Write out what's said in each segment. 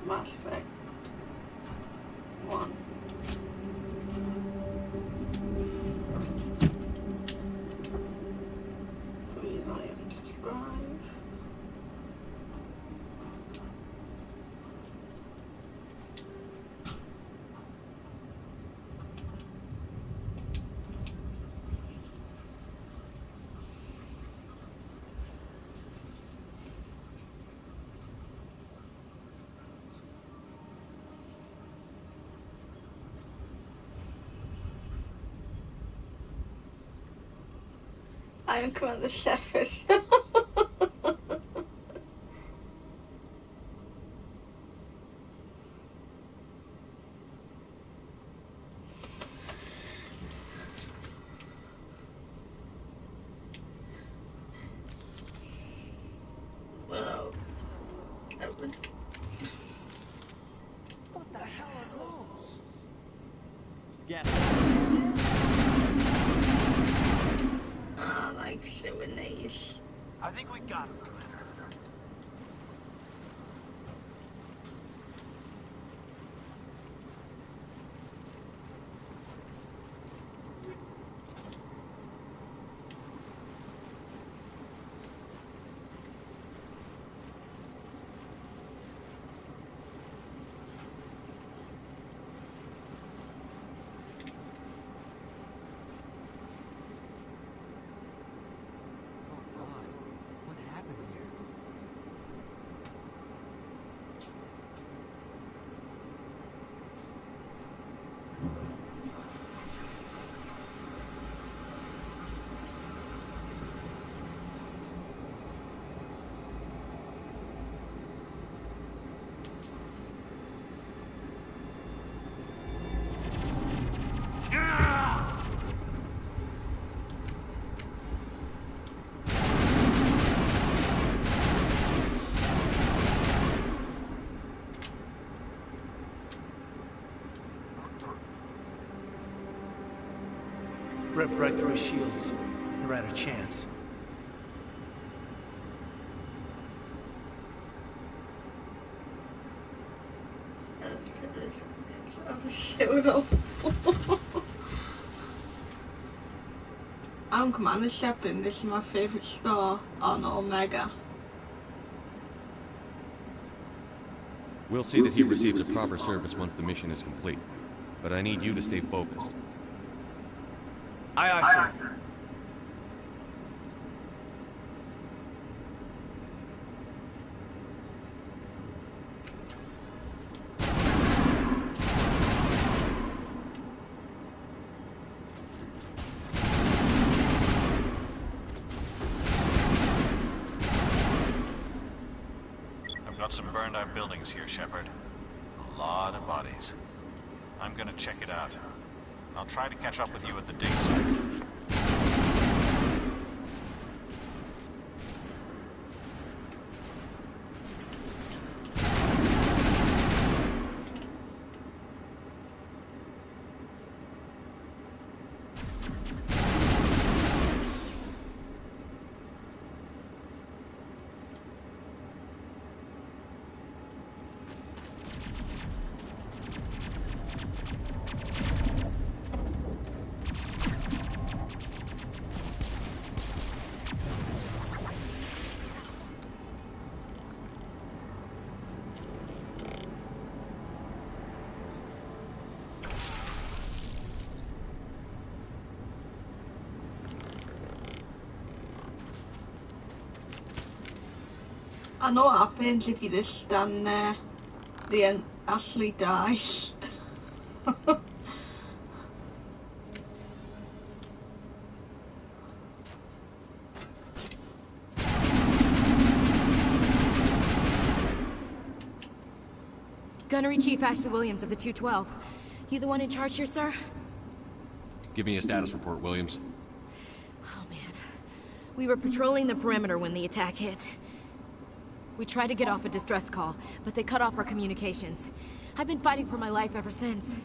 Mass Effect 1. Please, I am subscribed. I am Commander Shepard. Well, what the hell are those? Yes. I like shooting these. I think we got him, Commander. Ripped right through his shields. Never had a chance. I'm shooting up. I'm Commander Shepard and this is my favourite store on Omega. We'll see that he receives a proper service once the mission is complete. But I need you to stay focused. Aye, aye, sir. I've got some burned out buildings here, Shepard. A lot of bodies. I'm gonna check it out. I'll try to catch up with you at the dig site. I know what happens if you just stand there. The end Ashley dies. Gunnery Chief Ashley Williams of the 212. You the one in charge here, sir? Give me a status report, Williams. Oh, man. We were patrolling the perimeter when the attack hit. We tried to get off a distress call, but they cut off our communications. I've been fighting for my life ever since.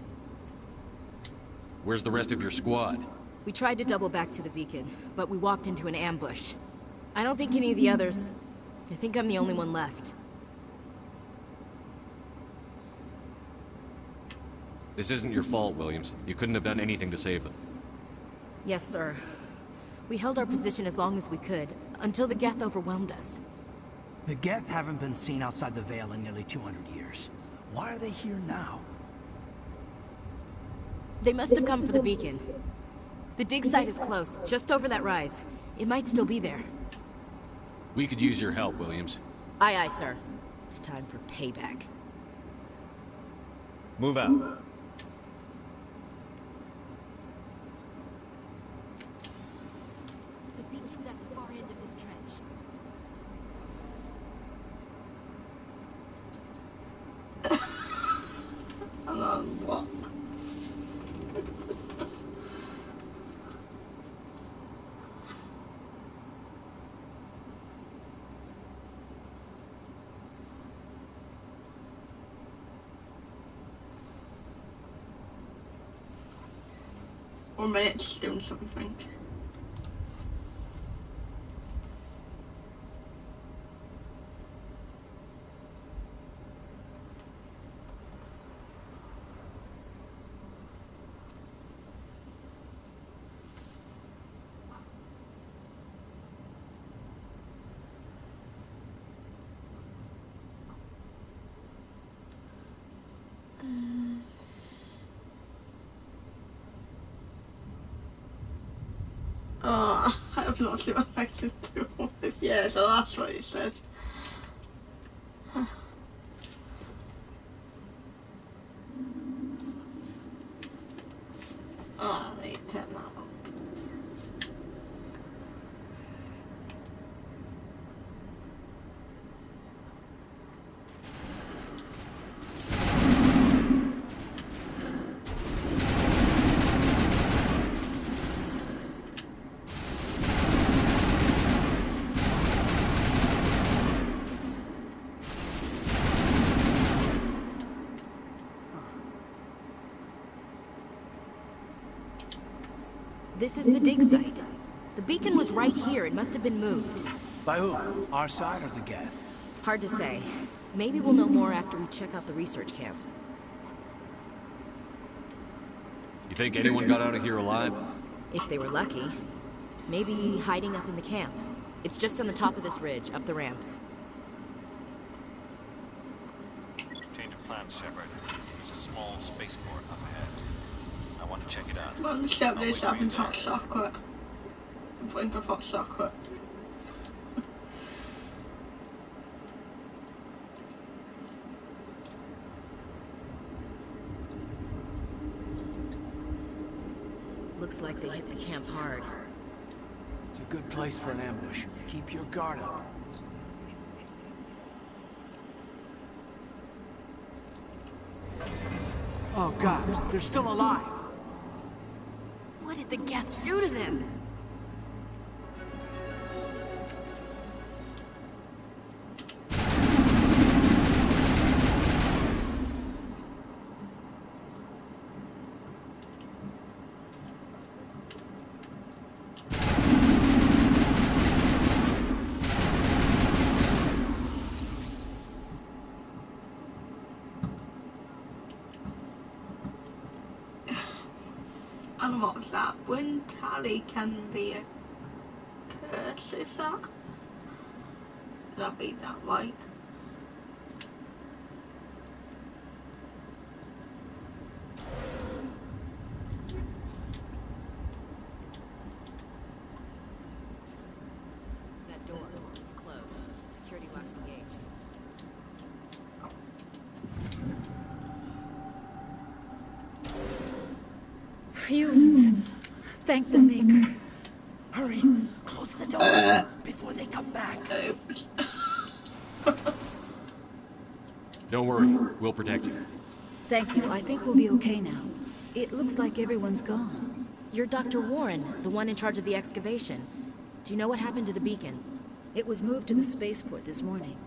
Where's the rest of your squad? We tried to double back to the beacon, but we walked into an ambush. I don't think any of the others... I think I'm the only one left. This isn't your fault, Williams. You couldn't have done anything to save them. Yes, sir. We held our position as long as we could, until the Geth overwhelmed us. The Geth haven't been seen outside the Veil in nearly 200 years. Why are they here now? They must have come for the beacon. The dig site is close, just over that rise. It might still be there. We could use your help, Williams. Aye, aye, sir. It's time for payback. Move out. The beacon's at the far end of this trench. Hang on, what? One minute, just doing something. Oh, I have not seen what I can do with. Yeah, so that's what he said. Oh, I need to turn that up. This is the dig site. The beacon was right here. It must have been moved. By who? Our side or the Geth? Hard to say. Maybe we'll know more after we check out the research camp. You think anyone got out of here alive? If they were lucky. Maybe hiding up in the camp. It's just on the top of this ridge, up the ramps. Change of plans, Shepard. There's a small spaceport up ahead. I want to check it out. Well, the I'll wait is for you having there. hot chocolate. I'm putting of hot chocolate. Looks like they hit the camp hard. It's a good place for an ambush. Keep your guard up. Oh god, they're still alive! What did the Geth do to them? And what's that? Wind tally can be a curse, is that? Did I beat that right? That door, it's closed. Security lock's engaged. Humans. Thank the Maker. Hurry! Close the door before they come back. Oops. Don't worry, we'll protect you. Thank you. I think we'll be okay now. It looks like everyone's gone. You're Dr. Warren, the one in charge of the excavation. Do you know what happened to the beacon? It was moved to the spaceport this morning.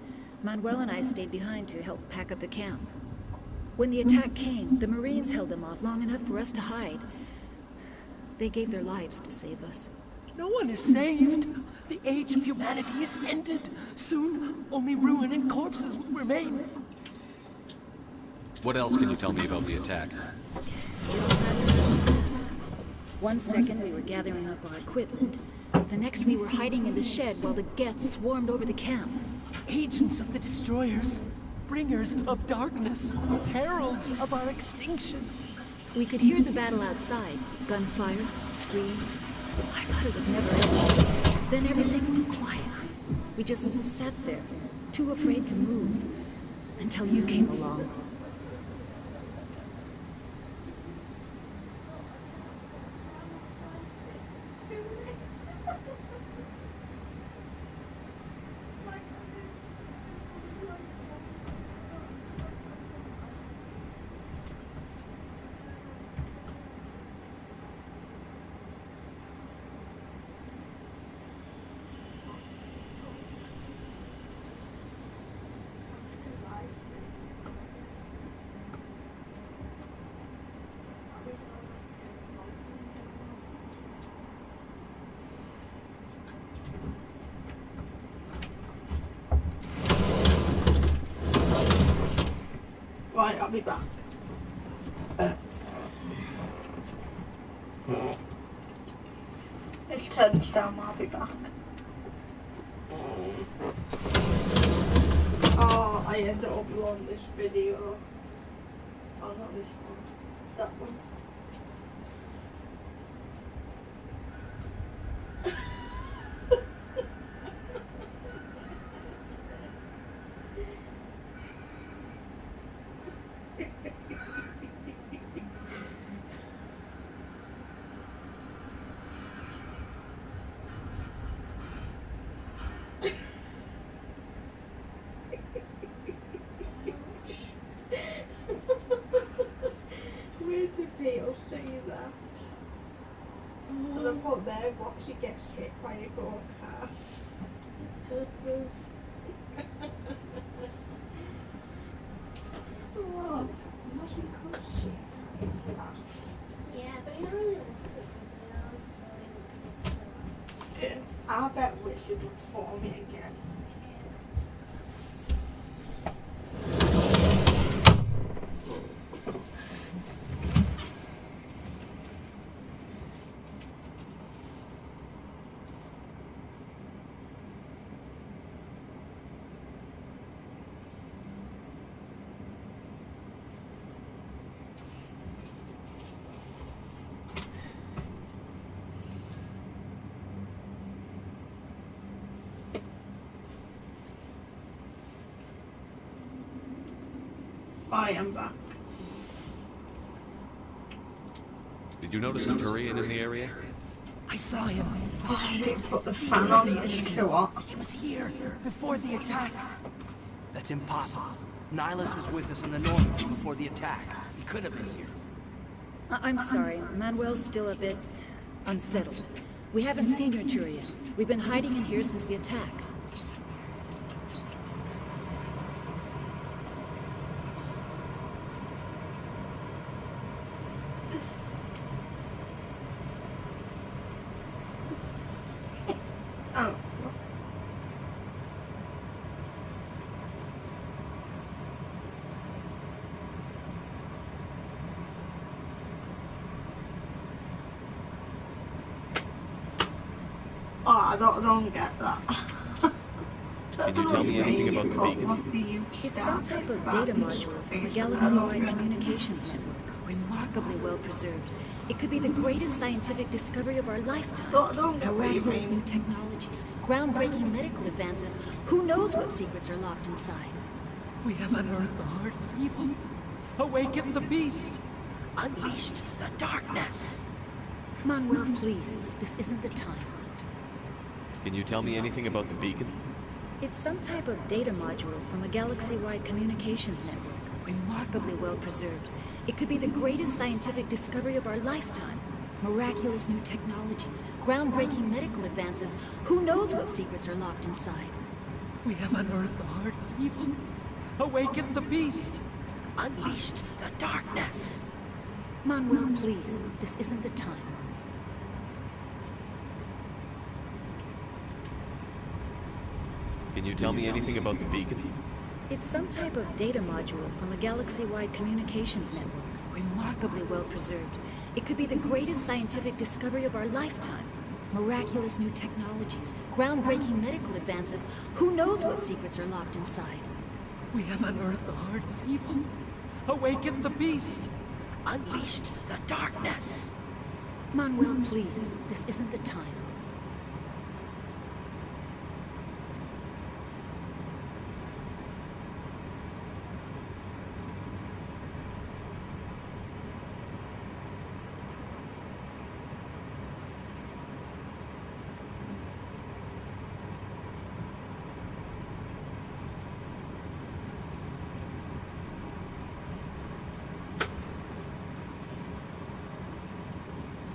Manuel and I stayed behind to help pack up the camp. When the attack came, the Marines held them off long enough for us to hide. They gave their lives to save us. No one is saved. The age of humanity is ended. Soon, only ruin and corpses will remain. What else can you tell me about the attack? It all happened so fast. 1 second we were gathering up our equipment. The next we were hiding in the shed while the Geth swarmed over the camp. Agents of the Destroyers, bringers of darkness, heralds of our extinction. We could hear the battle outside. Gunfire, screams. I thought it would never end. Then everything went quiet. We just sat there, too afraid to move, until you came along. Right, I'll be back. It's tense down, I'll be back. Oh, I ended up uploading this video. Oh, not this one. That one. Where did people see that? And I put there, Roxy gets hit by a go-kart. Oh, mustn't cut shit into that. Yeah, but you really want to something else, so Yeah, I bet Wizard would fall me again. I am back. Did you notice a Turian in the area? I saw him. Oh, I need to put the fan on, it's too hot. He was here before the attack. That's impossible. Nihilus was with us in the north before the attack. He couldn't have been here. I'm sorry, Manuel's still a bit unsettled. We haven't seen your Turian. We've been hiding in here since the attack. Oh. Oh, I don't get that. Can you tell me anything about the beacon? What do you It's some type of data module from a galaxy-wide communications network, remarkably well preserved. It could be the greatest scientific discovery of our lifetime. Don't get what you Miraculous mean. new technologies, groundbreaking medical advances. Who knows what secrets are locked inside? We have unearthed the heart of evil, awakened the beast, unleashed the darkness. Manuel, please, this isn't the time. Can you tell me anything about the beacon? It's some type of data module from a galaxy-wide communications network, remarkably well preserved. It could be the greatest scientific discovery of our lifetime. Miraculous new technologies, groundbreaking medical advances. Who knows what secrets are locked inside? We have unearthed the heart of evil, awakened the beast, unleashed the darkness. Manuel, please, this isn't the time. Can you tell me anything about the beacon? It's some type of data module from a galaxy-wide communications network. Remarkably well preserved. It could be the greatest scientific discovery of our lifetime. Miraculous new technologies, groundbreaking medical advances. Who knows what secrets are locked inside? We have unearthed the heart of evil, awakened the beast, unleashed the darkness. Manuel, please. This isn't the time.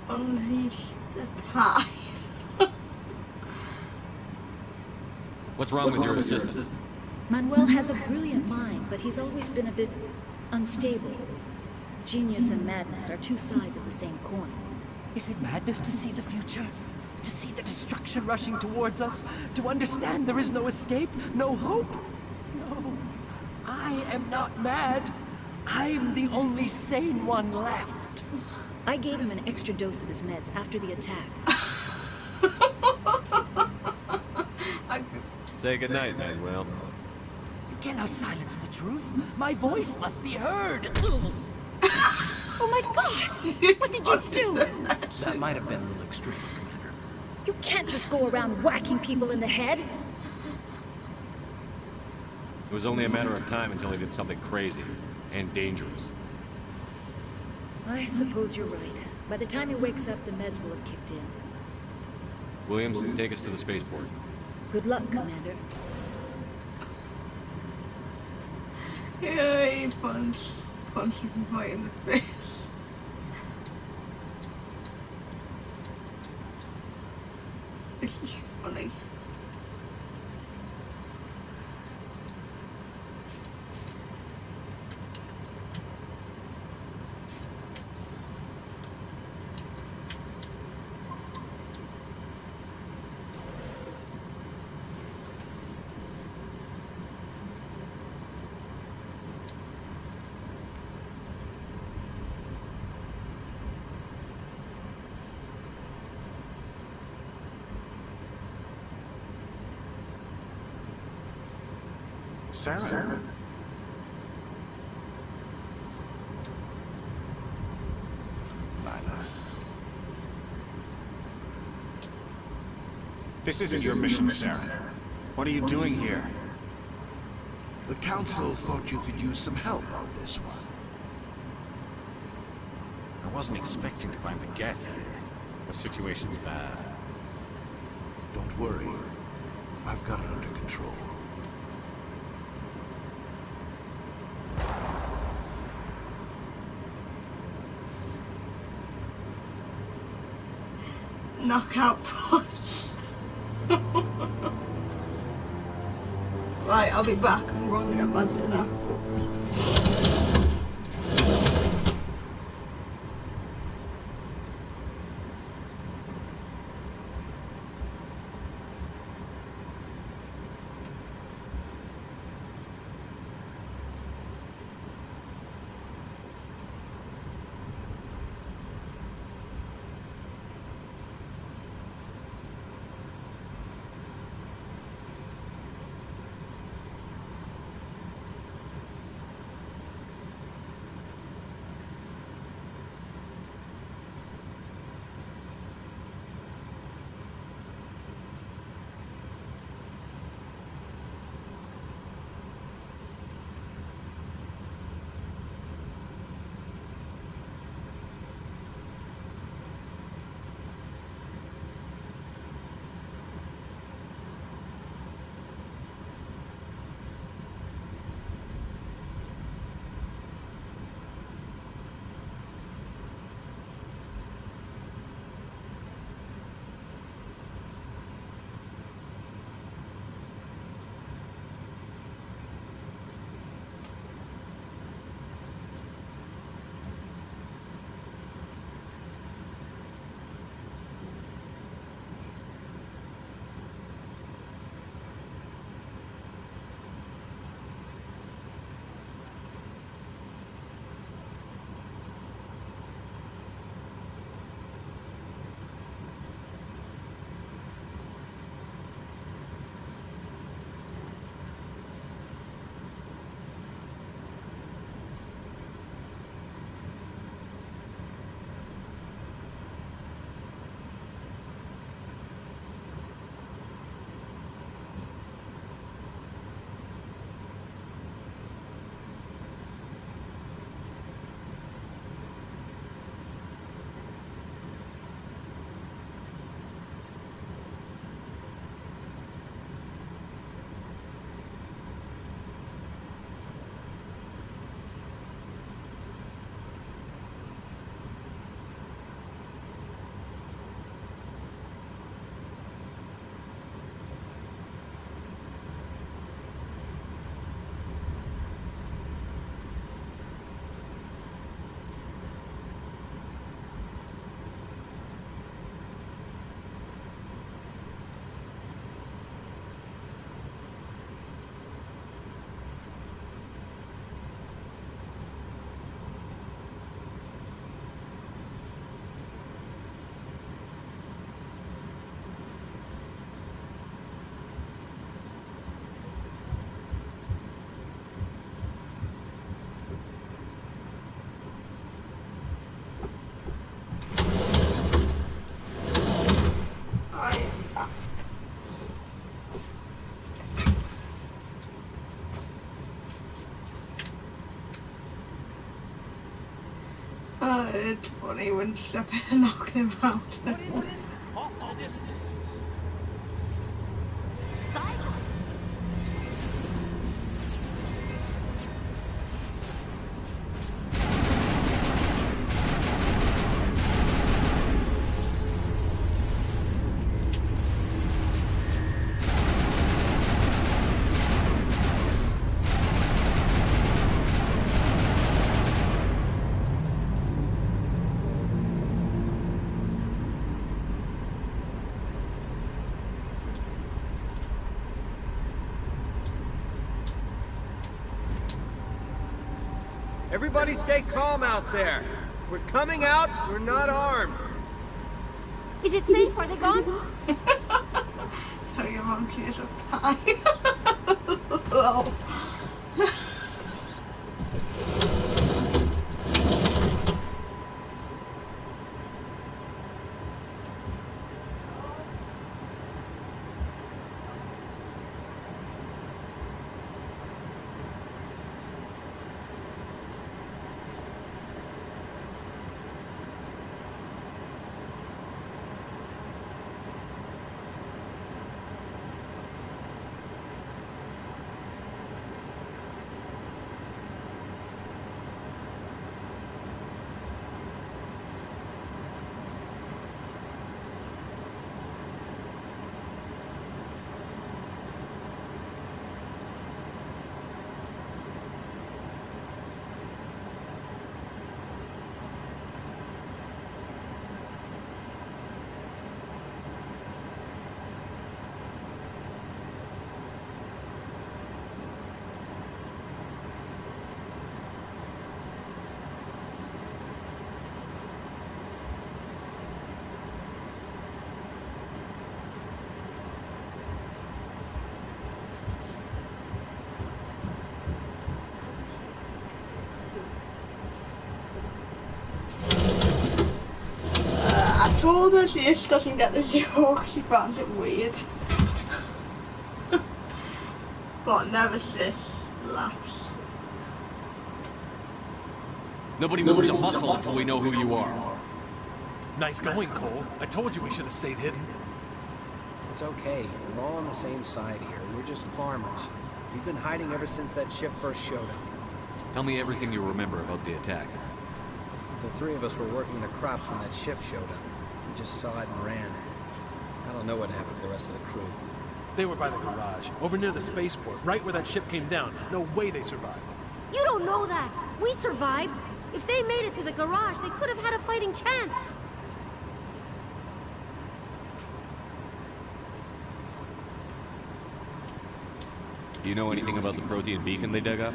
Unleash the tide. What's wrong with your assistant? Manuel has a brilliant mind, but he's always been a bit unstable. Genius and madness are two sides of the same coin. Is it madness to see the future? To see the destruction rushing towards us? To understand there is no escape? No hope? No. I am not mad. I'm the only sane one left. I gave him an extra dose of his meds after the attack. Say goodnight, Manuel. You cannot silence the truth. My voice must be heard. Oh my god! What did you do? That might have been a little extreme, Commander. You can't just go around whacking people in the head. It was only a matter of time until he did something crazy and dangerous. I suppose you're right. By the time he wakes up, the meds will have kicked in. Williams, take us to the spaceport. Good luck, Commander. Yeah, he punched him right in the face. This is funny. Sarah? Linus. This isn't your mission, Sarah. What are you doing here? The Council thought you could use some help on this one. I wasn't expecting to find the Geth here. The situation's bad. Don't worry. I've got it under control. Knockout punch. Right, I'll be back. I'm running at my dinner. It's funny when Shepard knocked him out. What is it? Off in the distance. Everybody stay calm out there. We're coming out, we're not armed. Is it safe? Are they gone? Tell your mom she is a pie. Oh. I told her she just doesn't get the joke, she finds it weird. But nevertheless, laughs. Nobody moves a muscle until we know who you are. Nice going, Cole. I told you we should have stayed hidden. It's okay. We're all on the same side here. We're just farmers. We've been hiding ever since that ship first showed up. Tell me everything you remember about the attack. The three of us were working the crops when that ship showed up. We just saw it and ran. I don't know what happened to the rest of the crew. They were by the garage, over near the spaceport, right where that ship came down. No way they survived. You don't know that. We survived. If they made it to the garage, they could have had a fighting chance. Do you know anything about the Prothean beacon they dug up?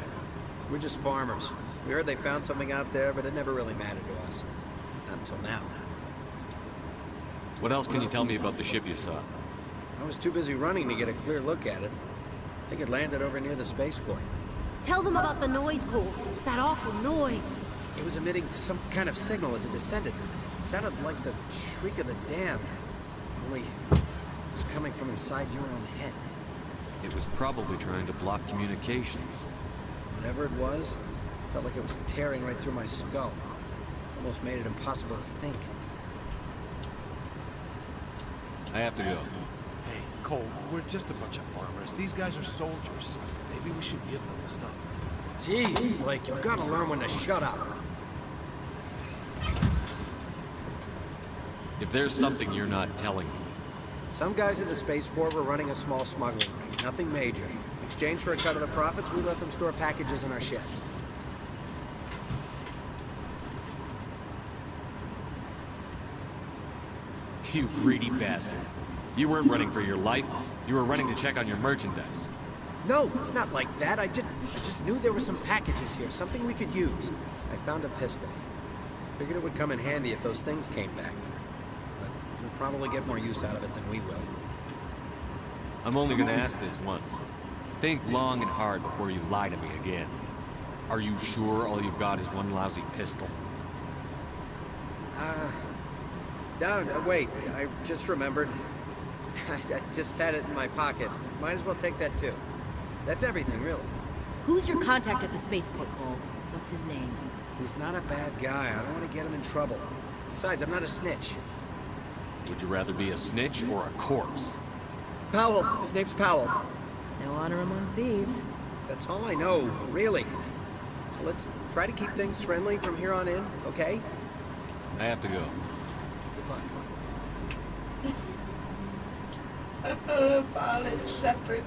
We're just farmers. We heard they found something out there, but it never really mattered to us. Not until now. What else can you tell me about the ship you saw? I was too busy running to get a clear look at it. I think it landed over near the spaceport. Tell them about the noise, Cole. That awful noise. It was emitting some kind of signal as it descended. It sounded like the shriek of the damned. Only it was coming from inside your own head. It was probably trying to block communications. Whatever it was, felt like it was tearing right through my skull. Almost made it impossible to think. I have to go. Hey, Cole, we're just a bunch of farmers. These guys are soldiers. Maybe we should give them the stuff. Jeez, Blake, you gotta learn when to shut up. If there's something you're not telling me. Some guys at the spaceport were running a small smuggling ring. Nothing major. In exchange for a cut of the profits, we let them store packages in our sheds. You greedy bastard. You weren't running for your life. You were running to check on your merchandise. No, it's not like that. I just knew there were some packages here, something we could use. I found a pistol. Figured it would come in handy if those things came back. But you'll probably get more use out of it than we will. I'm only gonna ask this once. Think long and hard before you lie to me again. Are you sure all you've got is one lousy pistol? No, wait. I just remembered. I just had it in my pocket. Might as well take that too. That's everything, really. Who's your contact at the spaceport, Cole? What's his name? He's not a bad guy. I don't want to get him in trouble. Besides, I'm not a snitch. Would you rather be a snitch or a corpse? Powell. His name's Powell. No honor among thieves. That's all I know, really. So let's try to keep things friendly from here on in, okay? I have to go. Good luck. Violet Shepherd.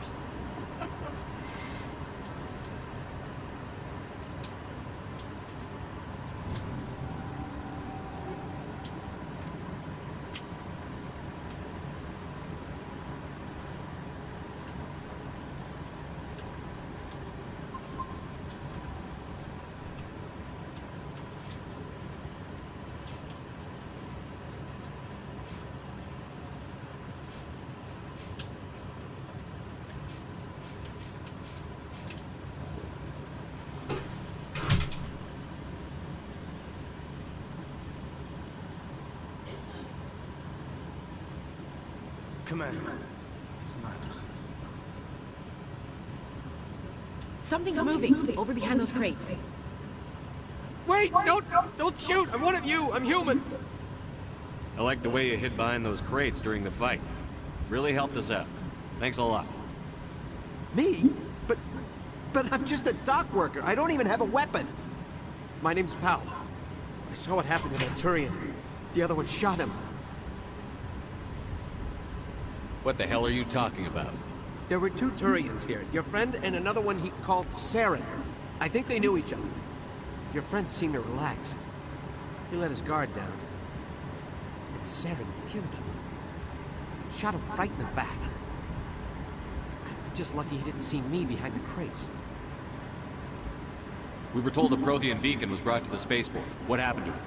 Commander, it's Nihilus. Something's moving over behind those crates. Wait! Don't shoot! I'm one of you! I'm human! I like the way you hid behind those crates during the fight. Really helped us out. Thanks a lot. Me? But I'm just a dock worker. I don't even have a weapon. My name's Powell. I saw what happened to that Turian. The other one shot him. What the hell are you talking about? There were two Turians here. Your friend and another one he called Saren. I think they knew each other. Your friend seemed to relax. He let his guard down. And Saren killed him. Shot him right in the back. I'm just lucky he didn't see me behind the crates. We were told the Prothean beacon was brought to the spaceport. What happened to it?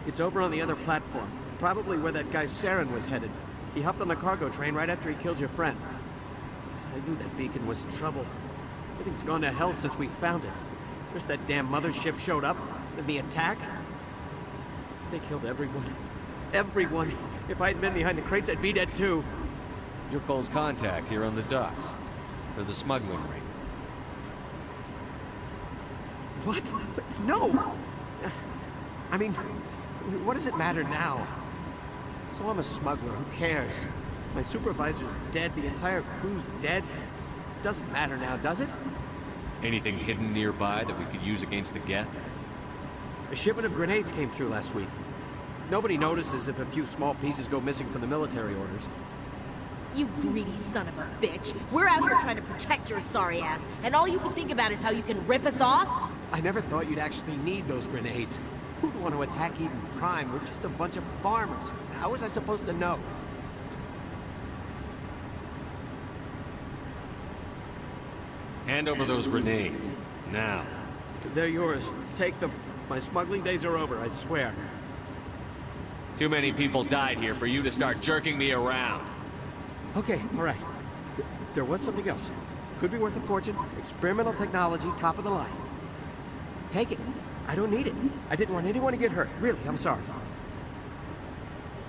It's over on the other platform. Probably where that guy Saren was headed. He hopped on the cargo train right after he killed your friend. I knew that beacon was in trouble. Everything's gone to hell since we found it. First that damn mothership showed up, then the attack. They killed everyone. Everyone. If I had been behind the crates, I'd be dead too. You're Cole's contact here on the docks. For the smuggling ring. What? No! I mean, what does it matter now? So I'm a smuggler, who cares? My supervisor's dead, the entire crew's dead. It doesn't matter now, does it? Anything hidden nearby that we could use against the Geth? A shipment of grenades came through last week. Nobody notices if a few small pieces go missing from the military orders. You greedy son of a bitch. We're out here trying to protect your sorry ass, and all you can think about is how you can rip us off? I never thought you'd actually need those grenades. Who'd want to attack Eden Prime? We're just a bunch of farmers. How was I supposed to know? Hand over those grenades. Now. They're yours. Take them. My smuggling days are over, I swear. Too many people died here for you to start jerking me around. Okay, all right. There was something else. Could be worth a fortune. Experimental technology, top of the line. Take it. I don't need it. I didn't want anyone to get hurt. Really, I'm sorry.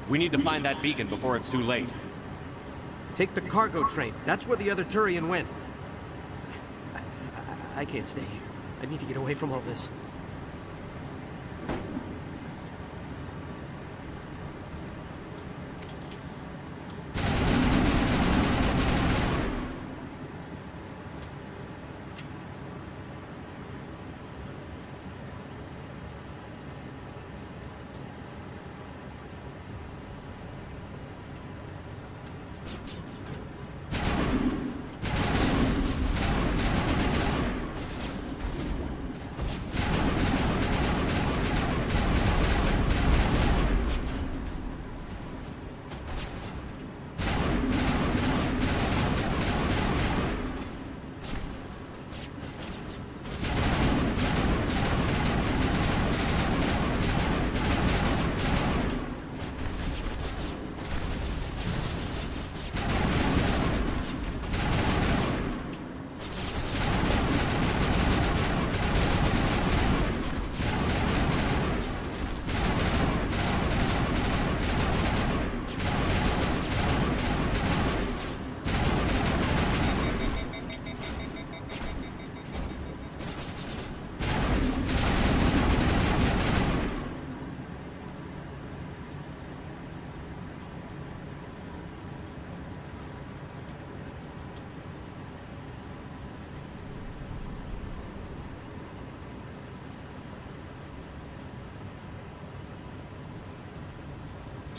We need to find that beacon before it's too late. Take the cargo train. That's where the other Turian went. I can't stay here. I need to get away from all this.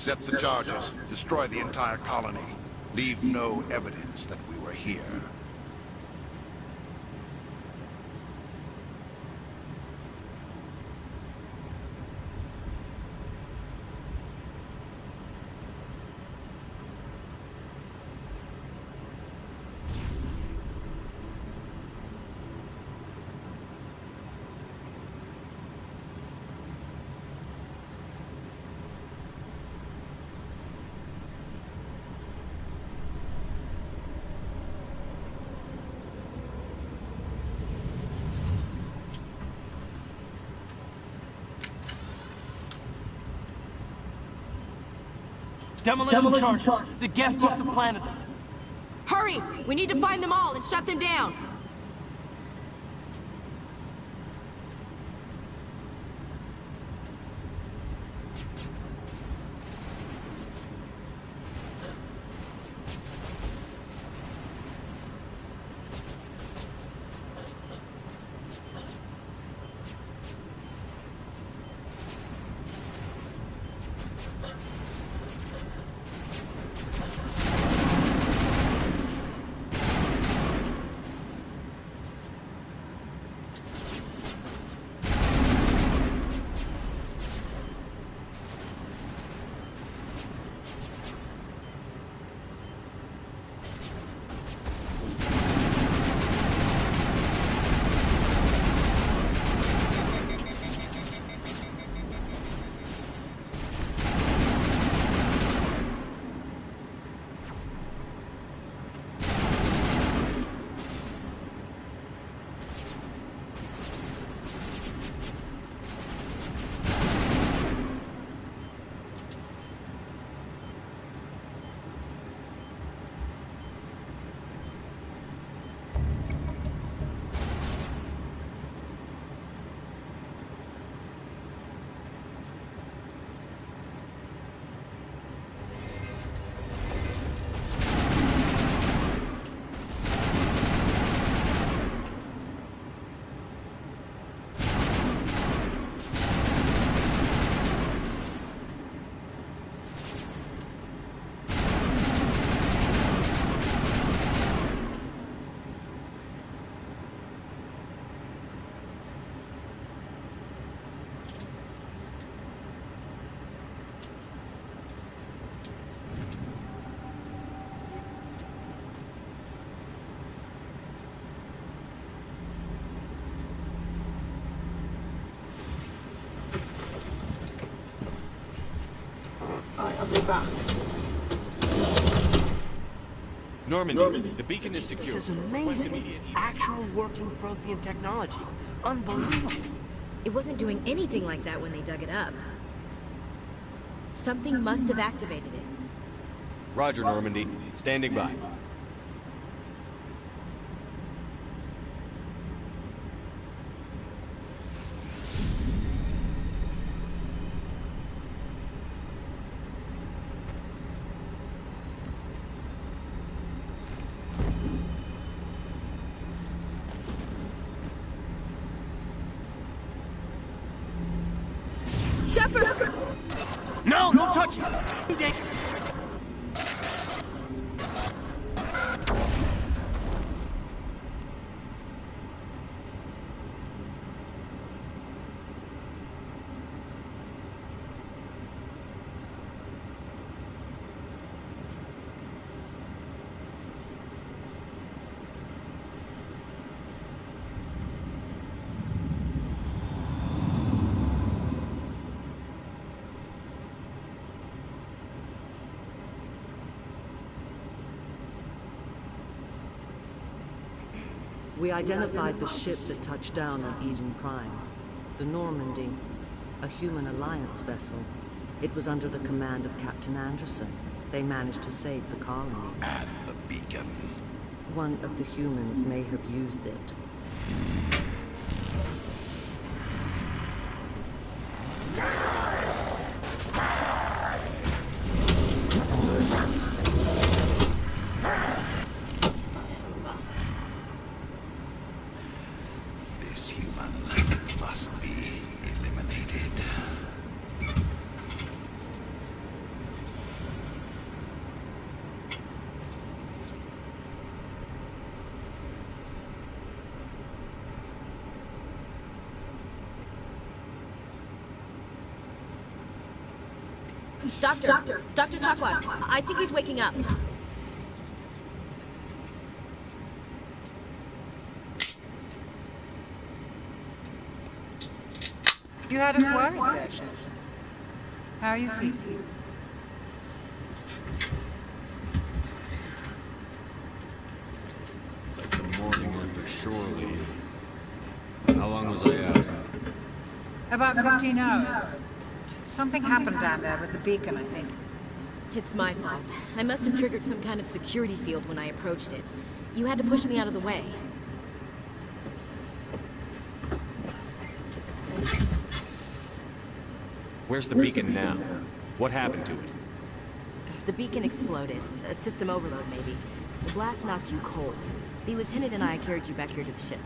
Set the charges. Destroy the entire colony. Leave no evidence that we were here. Demolition charges. The Geth must have planted them. Hurry! We need to find them all and shut them down! I'll be back. Normandy, the beacon is secure. This is amazing. Actual working Prothean technology. Unbelievable. It wasn't doing anything like that when they dug it up. Something must have activated it. Roger, Normandy. Standing by. Shepard! No, don't touch it! We identified the ship that touched down on Eden Prime. The Normandy, a human alliance vessel. It was under the command of Captain Anderson. They managed to save the colony. And the beacon. One of the humans may have used it. Dr. Chakwas, I think he's waking up. You had us worried there, Shep. How are you feeling? Like the morning after shore leave. How long was I out? About 15 hours. Something happened down there with the beacon, I think. It's my fault. I must have triggered some kind of security field when I approached it. You had to push me out of the way. Where's the beacon now? What happened to it? The beacon exploded. A system overload, maybe. The blast knocked you cold. The lieutenant and I carried you back here to the ship.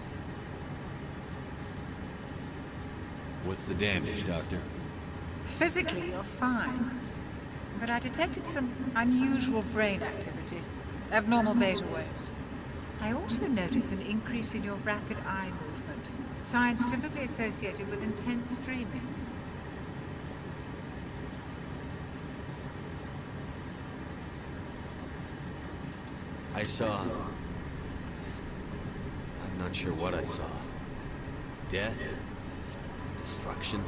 What's the damage, Doctor? Physically, you're fine. But I detected some unusual brain activity. Abnormal beta waves. I also noticed an increase in your rapid eye movement. Signs typically associated with intense dreaming. I saw... I'm not sure what I saw. Death? Destruction?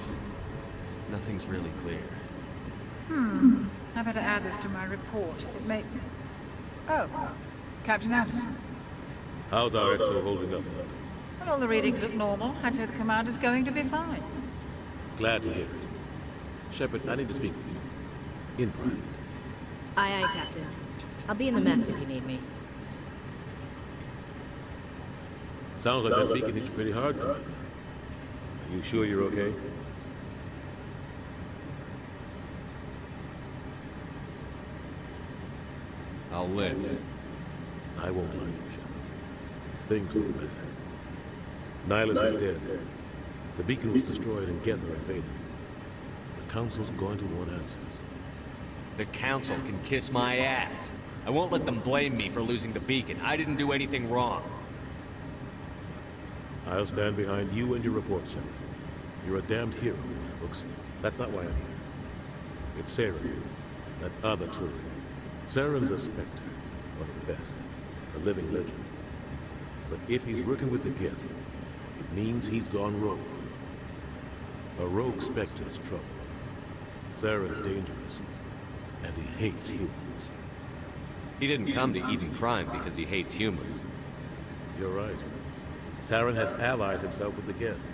Nothing's really clear. I better add this to my report. It may... Oh, Captain Anderson. How's our XO holding up, Doctor? Well, all the readings look normal. I'd say the commander's going to be fine. Glad to hear it. Shepard, I need to speak with you. In private. Aye, aye, Captain. I'll be in the mess if you need me. Sounds like that beacon hit you pretty hard, Commander. Are you sure you're okay? I'll live. I won't lie to you, Shepard. Things look bad. Nihilus is dead. The beacon was destroyed and Gether invaded. The Council's going to want answers. The Council can kiss my ass. I won't let them blame me for losing the beacon. I didn't do anything wrong. I'll stand behind you and your report, Shepard. You're a damned hero in my books. That's not why I'm here. It's Saren, that other Turian. Saren's a Spectre, one of the best, a living legend. But if he's working with the Geth, it means he's gone rogue. A rogue Spectre's trouble. Saren's dangerous, and he hates humans. He didn't come to Eden Prime because he hates humans. You're right. Saren has allied himself with the Geth.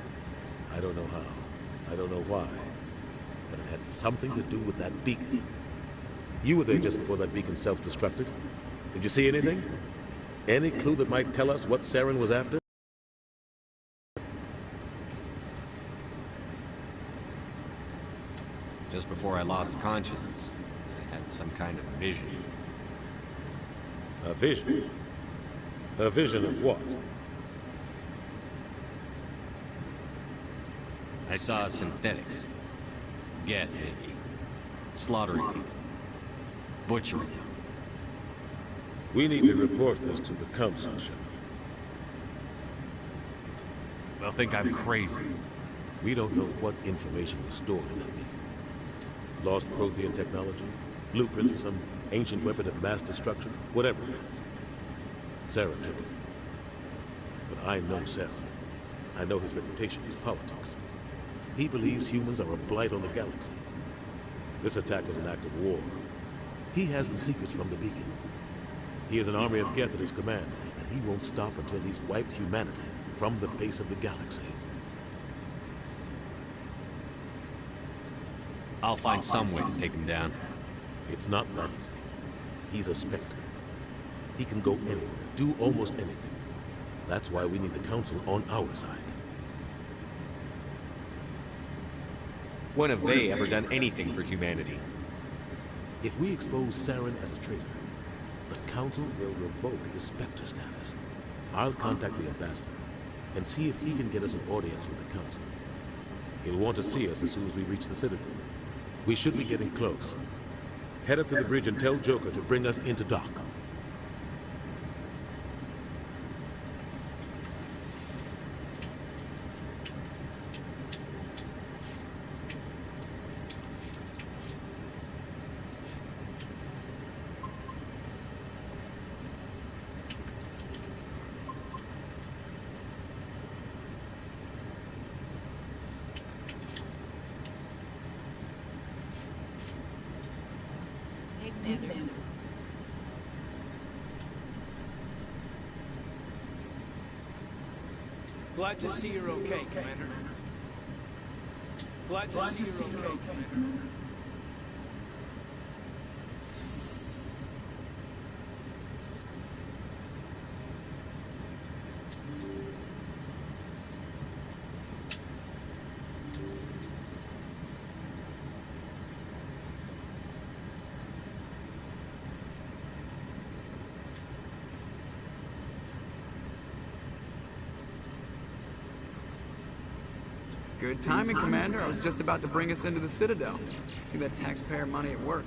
I don't know how. I don't know why. But it had something to do with that beacon. You were there just before that beacon self-destructed. Did you see anything? Any clue that might tell us what Saren was after? Just before I lost consciousness, I had some kind of vision. A vision? A vision of what? I saw synthetics. Geth, maybe. Slaughtering people. Butchering them. We need to report this to the Council, Shepard. They'll think I'm crazy. We don't know what information was stored in that beacon. Lost Prothean technology? Blueprints for some ancient weapon of mass destruction? Whatever it is. Saren took it. But I know Saren. I know his reputation, his politics. He believes humans are a blight on the galaxy. This attack is an act of war. He has the secrets from the beacon. He has an army of Geth at his command, and he won't stop until he's wiped humanity from the face of the galaxy. I'll find some way to take him down. It's not that easy. He's a Spectre. He can go anywhere, do almost anything. That's why we need the Council on our side. When have they ever done anything for humanity? If we expose Saren as a traitor, the Council will revoke his Spectre status. I'll contact the ambassador and see if he can get us an audience with the Council. He'll want to see us as soon as we reach the Citadel. We should be getting close. Head up to the bridge and tell Joker to bring us into dock. Commander. Glad to see you're okay, Commander. Glad to see you're okay, Commander. Good timing, Commander. I was just about to bring us into the Citadel. See that taxpayer money at work.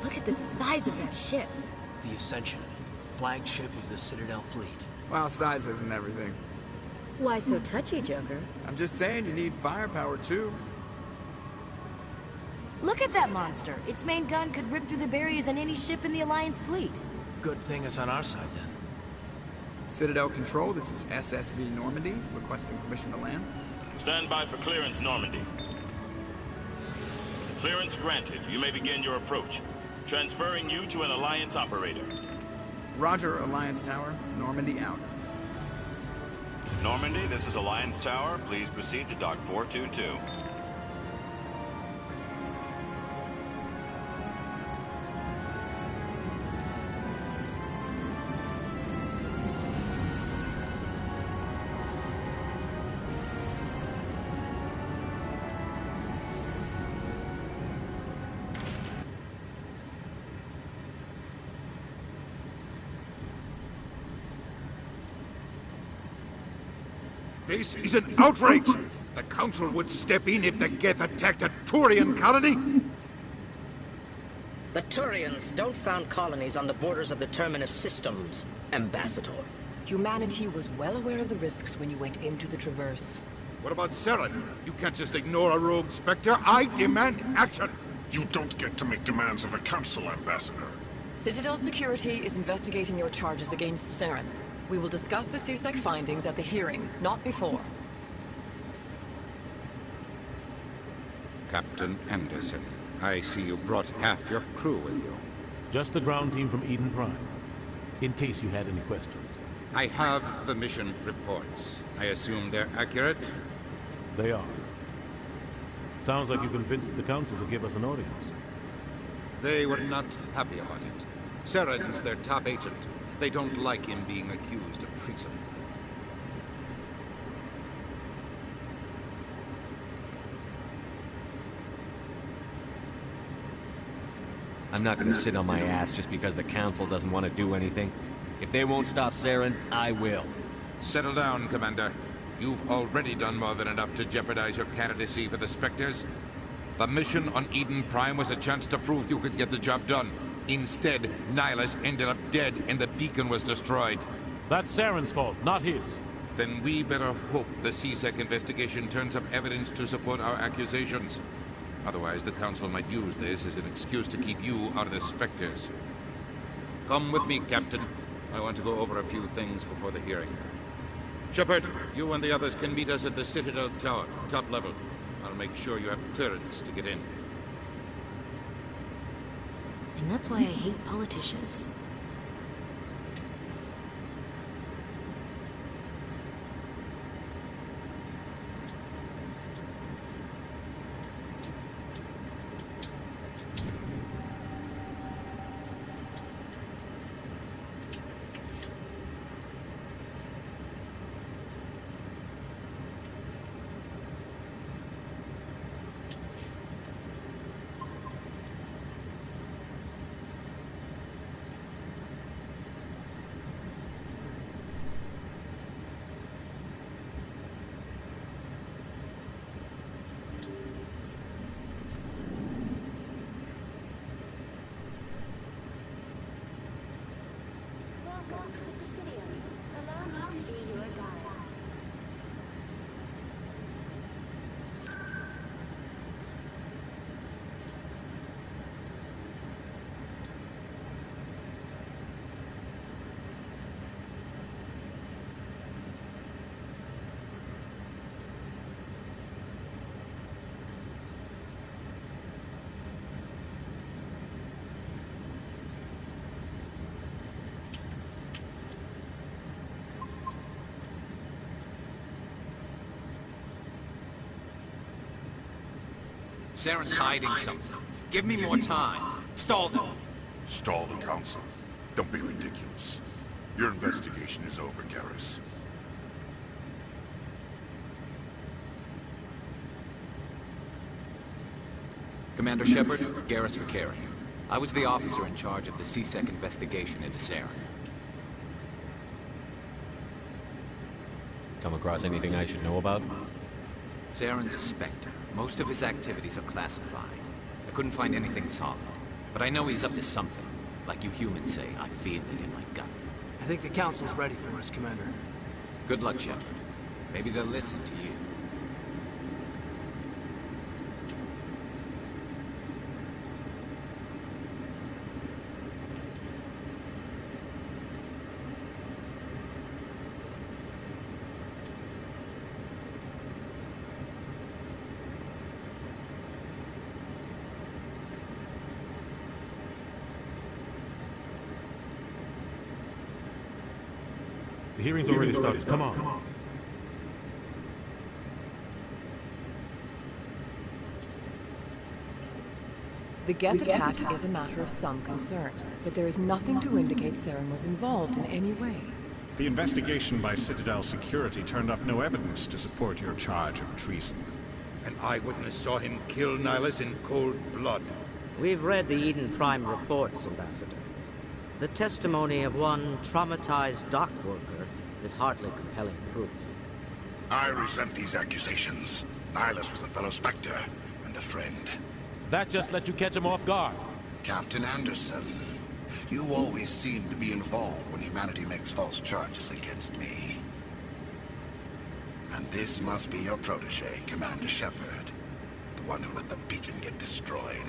Look at the size of that ship. The Ascension, flagship of the Citadel fleet. Well, size isn't everything. Why so touchy, Joker? I'm just saying you need firepower, too. Look at that monster. Its main gun could rip through the barriers in any ship in the Alliance fleet. Good thing it's on our side, then. Citadel Control, this is SSV Normandy, requesting permission to land. Stand by for clearance, Normandy. Clearance granted. You may begin your approach. Transferring you to an Alliance operator. Roger, Alliance Tower. Normandy out. Normandy, this is Alliance Tower. Please proceed to Dock 422. This is an outrage! The Council would step in if the Geth attacked a Turian colony? The Turians don't found colonies on the borders of the Terminus systems, Ambassador. Humanity was well aware of the risks when you went into the Traverse. What about Saren? You can't just ignore a rogue Spectre. I demand action! You don't get to make demands of the Council, Ambassador. Citadel Security is investigating your charges against Saren. We will discuss the CSEC findings at the hearing, not before. Captain Anderson, I see you brought half your crew with you. Just the ground team from Eden Prime, in case you had any questions. I have the mission reports. I assume they're accurate? They are. Sounds like you convinced the Council to give us an audience. They were not happy about it. Saren's their top agent. They don't like him being accused of treason. I'm not gonna sit on my ass just because the Council doesn't want to do anything. If they won't stop Saren, I will. Settle down, Commander. You've already done more than enough to jeopardize your candidacy for the Spectres. The mission on Eden Prime was a chance to prove you could get the job done. Instead, Nihilus ended up dead and the beacon was destroyed. That's Saren's fault, not his. Then we better hope the CSEC investigation turns up evidence to support our accusations. Otherwise, the Council might use this as an excuse to keep you out of the Spectres. Come with me, Captain. I want to go over a few things before the hearing. Shepard, you and the others can meet us at the Citadel Tower, top level. I'll make sure you have clearance to get in. And that's why I hate politicians. Saren's hiding something. Give me more time. Stall them. Stall the council. Don't be ridiculous. Your investigation is over, Garrus. Commander Shepard, Garrus Vakar here. I was the officer in charge of the C-Sec investigation into Saren. Come across anything I should know about? Saren's a Spectre. Most of his activities are classified. I couldn't find anything solid. But I know he's up to something. Like you humans say, I feel it in my gut. I think the Council's ready for us, Commander. Good luck, Shepard. Maybe they'll listen to you. The hearing's already started. Come on. The Geth attack is a matter of some concern, but there is nothing to indicate Saren was involved in any way. The investigation by Citadel Security turned up no evidence to support your charge of treason. An eyewitness saw him kill Nihilus in cold blood. We've read the Eden Prime reports, Ambassador. The testimony of one traumatized dock worker is hardly compelling proof. I resent these accusations. Nihilus was a fellow Spectre and a friend. That just let you catch him off guard. Captain Anderson, you always seem to be involved when humanity makes false charges against me. And this must be your protege, Commander Shepard. The one who let the beacon get destroyed.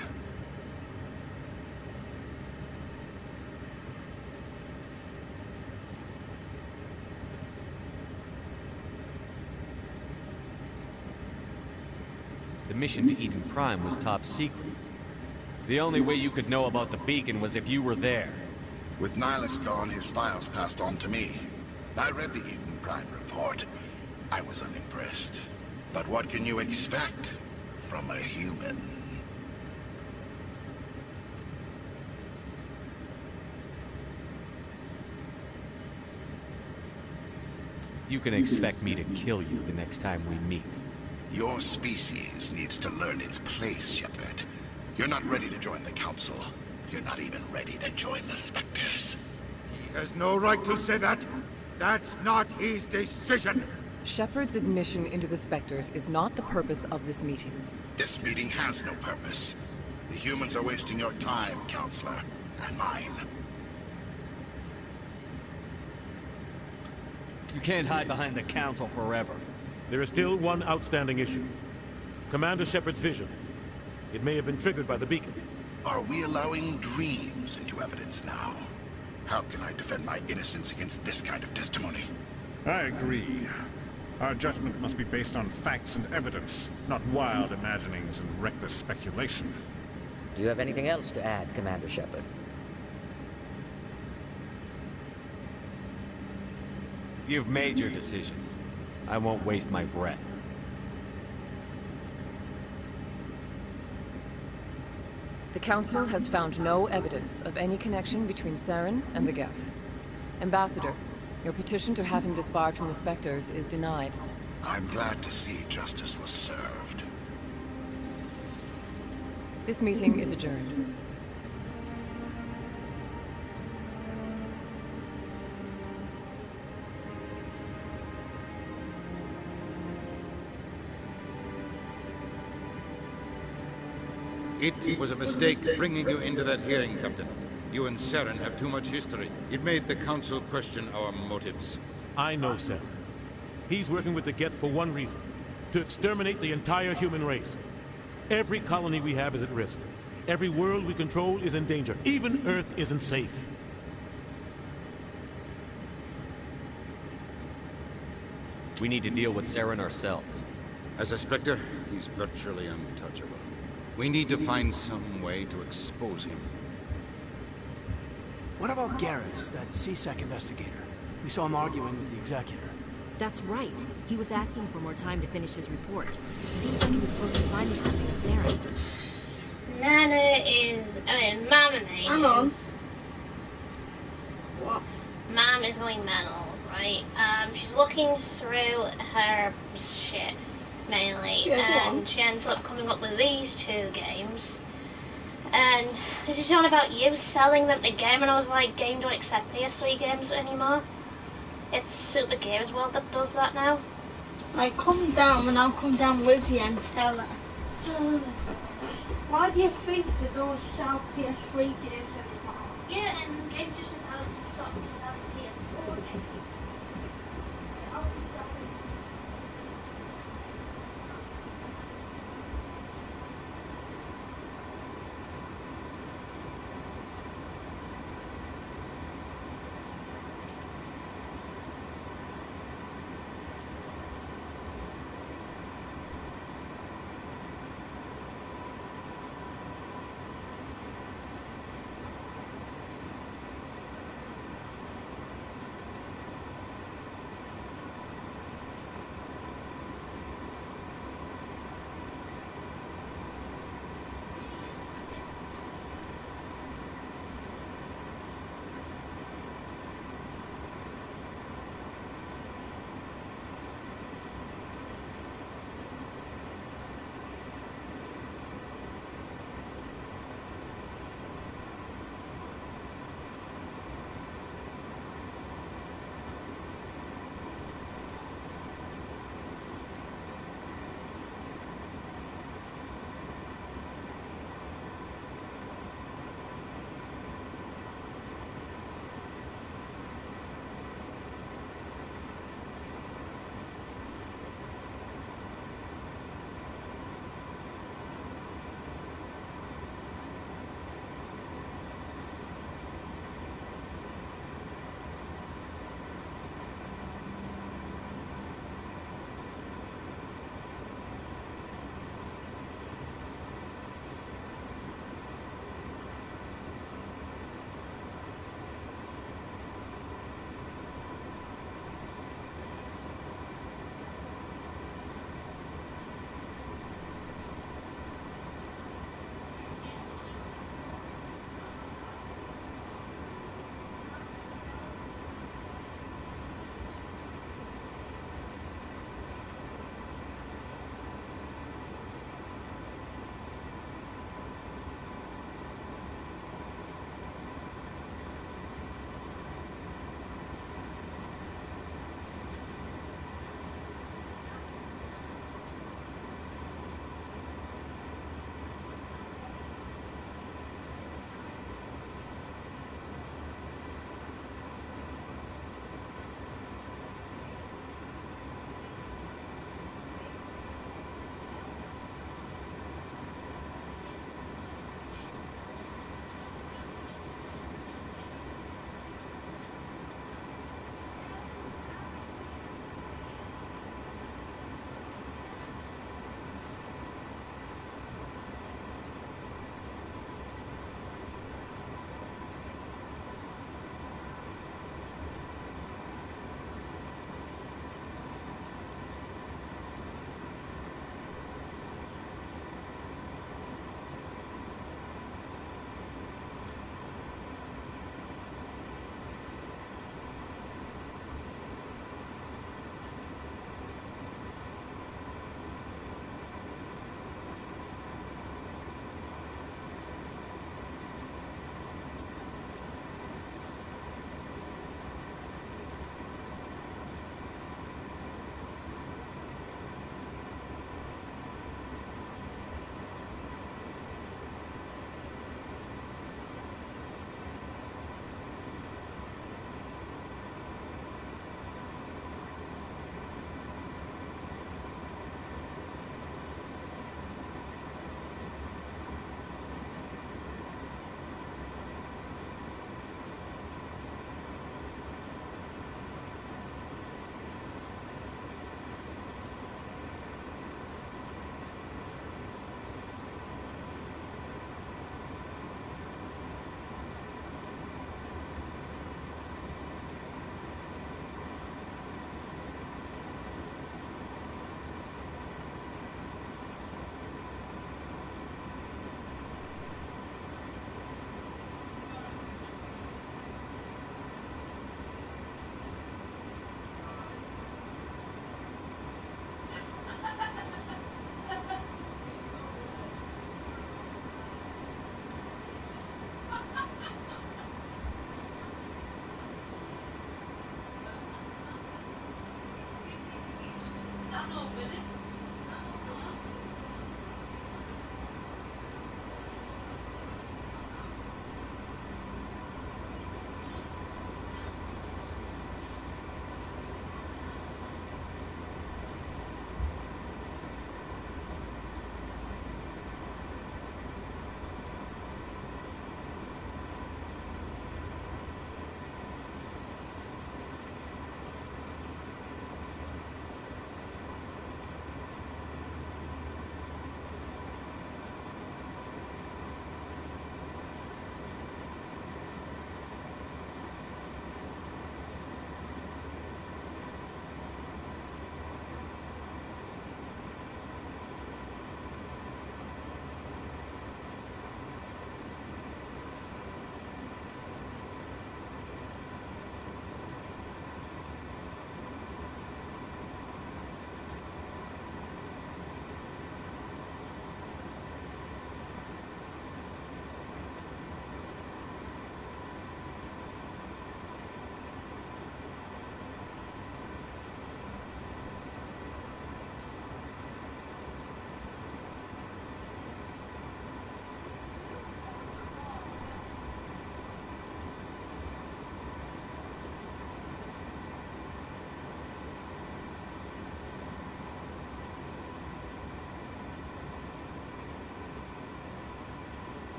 The mission to Eden Prime was top secret. The only way you could know about the beacon was if you were there. With Nihilus gone, his files passed on to me. I read the Eden Prime report. I was unimpressed. But what can you expect from a human? You can expect me to kill you the next time we meet. Your species needs to learn its place, Shepard. You're not ready to join the Council. You're not even ready to join the Spectres. He has no right to say that. That's not his decision. Shepard's admission into the Spectres is not the purpose of this meeting. This meeting has no purpose. The humans are wasting your time, Counselor, and mine. You can't hide behind the Council forever. There is still one outstanding issue. Commander Shepard's vision. It may have been triggered by the beacon. Are we allowing dreams into evidence now? How can I defend my innocence against this kind of testimony? I agree. Our judgment must be based on facts and evidence, not wild imaginings and reckless speculation. Do you have anything else to add, Commander Shepard? You've made your decision. I won't waste my breath. The Council has found no evidence of any connection between Saren and the Geth. Ambassador, your petition to have him disbarred from the Spectres is denied. I'm glad to see justice was served. This meeting is adjourned. It was a mistake bringing you into that hearing, Captain. You and Saren have too much history. It made the Council question our motives. I know Saren. He's working with the Geth for one reason. To exterminate the entire human race. Every colony we have is at risk. Every world we control is in danger. Even Earth isn't safe. We need to deal with Saren ourselves. As a Spectre, he's virtually untouchable. We need to find some way to expose him. What about Garrus, that C-Sec investigator? We saw him arguing with the Executor. That's right. He was asking for more time to finish his report. Seems like he was close to finding something on Sarah. Nana is... Mama Hang on. is... What? Mom is going mental, right? She's looking through her shit, mainly, Yeah, and she ends up coming up with these two games. And this is all about you selling them the game, and I was like, game don't accept PS3 games anymore. It's Super Games World that does that now. Like, come down and I'll come down with you and tell her. Why do you think they don't sell PS3 games anymore? Yeah, and games just about to stop selling PS4 games. I'll be down.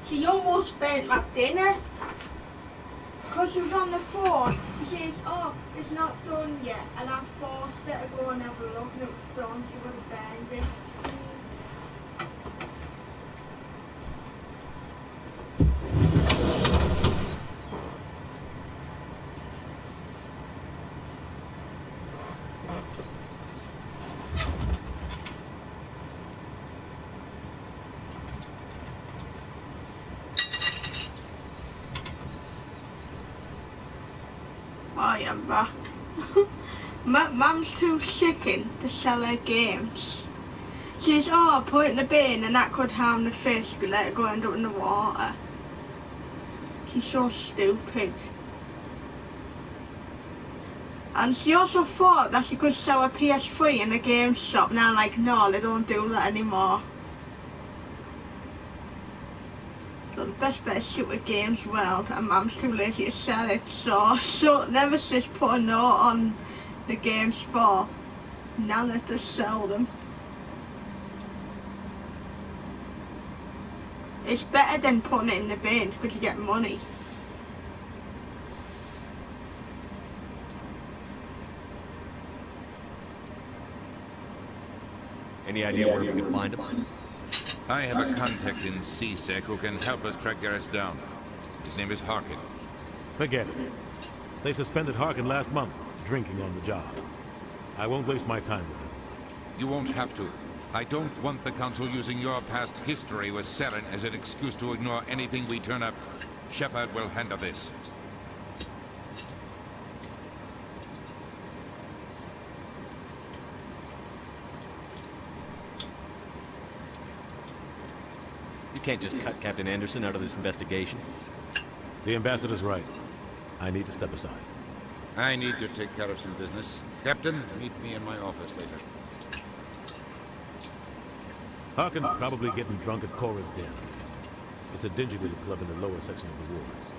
She almost spent my dinner because she was on the phone. She says, oh, it's not done yet. And I forced her to go and have a look and it was done. She would have burned it. I am back. Mum's too sickened to sell her games. She says, oh, put it in the bin and that could harm the fish, could let it go end up in the water. She's so stupid. And she also thought that she could sell a PS3 in a game shop, and I'm like, no, they don't do that anymore. So the best bet is shoot with Games World, and Mum's too lazy to sell it, so never says put a note on the game store. Now let us sell them. It's better than putting it in the bin, because you get money. Any idea where we can find him? I have a contact in CSEC who can help us track Garrus down. His name is Harkin. Forget it. They suspended Harkin last month, drinking on the job. I won't waste my time with him. You won't have to. I don't want the Council using your past history with Saren as an excuse to ignore anything we turn up. Shepard will handle this. You can't just cut Captain Anderson out of this investigation. The ambassador's right. I need to step aside. I need to take care of some business. Captain, meet me in my office later. Harkin's probably getting drunk at Cora's Den. It's a dingy little club in the lower section of the wards.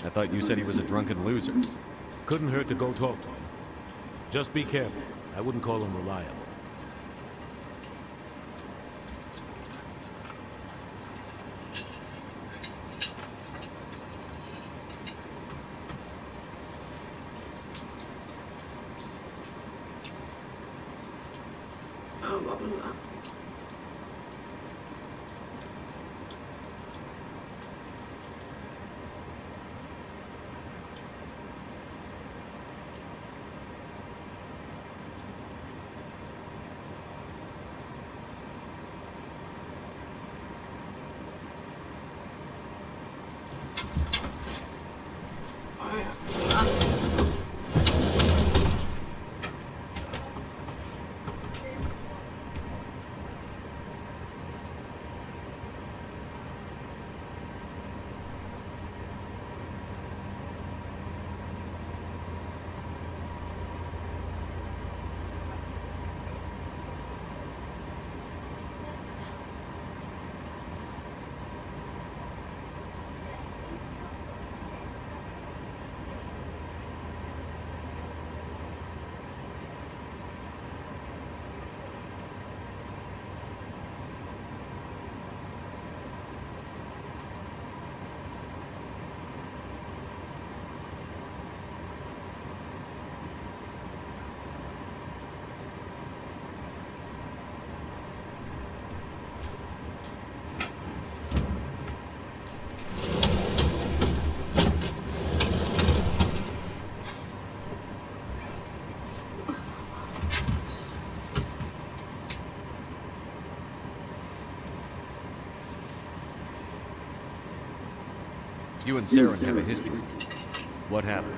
I thought you said he was a drunken loser. Couldn't hurt to go talk to him. Just be careful. I wouldn't call him reliable. Oh, what was that? You and Saren have a history. What happened?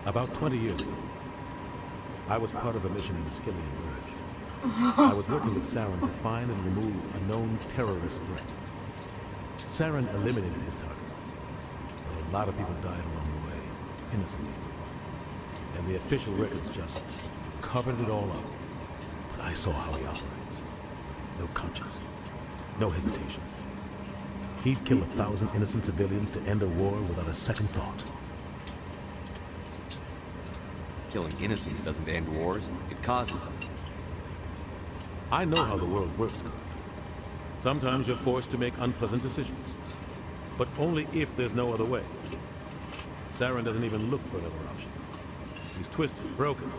About 20 years ago, I was part of a mission in the Skillian Verge. I was working with Saren to find and remove a known terrorist threat. Saren eliminated his target, but a lot of people died along the way, innocent people. And the official records just covered it all up. But I saw how he operates. No conscience, no hesitation. He'd kill 1,000 innocent civilians to end a war without a second thought. Killing innocents doesn't end wars. It causes them. I know how the world works, Carl. Sometimes you're forced to make unpleasant decisions. But only if there's no other way. Saren doesn't even look for another option. He's twisted, broken.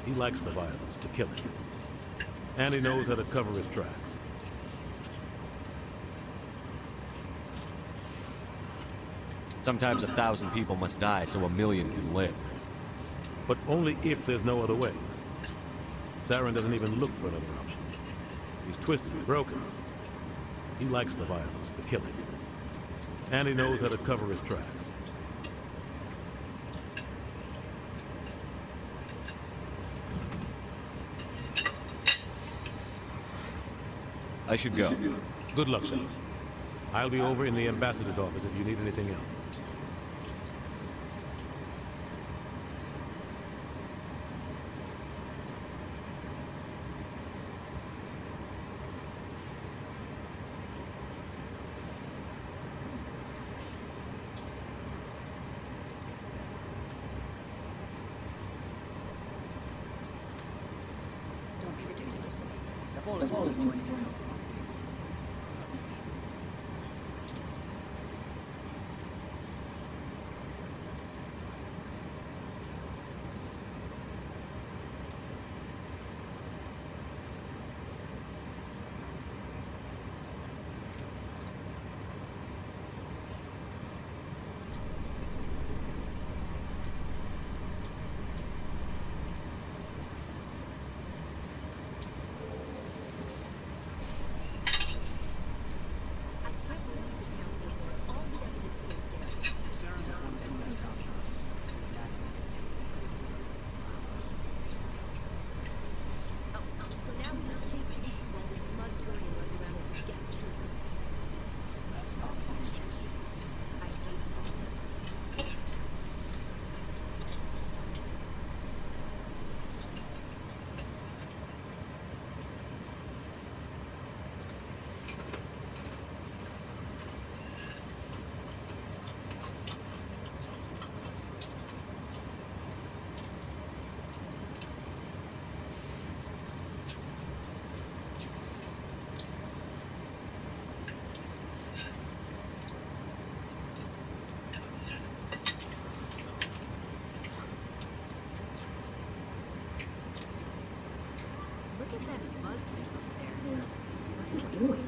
He likes the violence, the killing. And he knows how to cover his tracks. Sometimes 1,000 people must die so 1,000,000 can live. But only if there's no other way. Saren doesn't even look for another option. He's twisted and broken. He likes the violence, the killing. And he knows how to cover his tracks. I should go. Good luck, Shepard. I'll be over in the ambassador's office if you need anything else. Don't be ridiculous. The ball is always joining the council. So now we just chase leads while this smug Turian runs around with his gap tubers. That's politics, Chief. I hate politics. Look at that bug thing up there. What's it doing?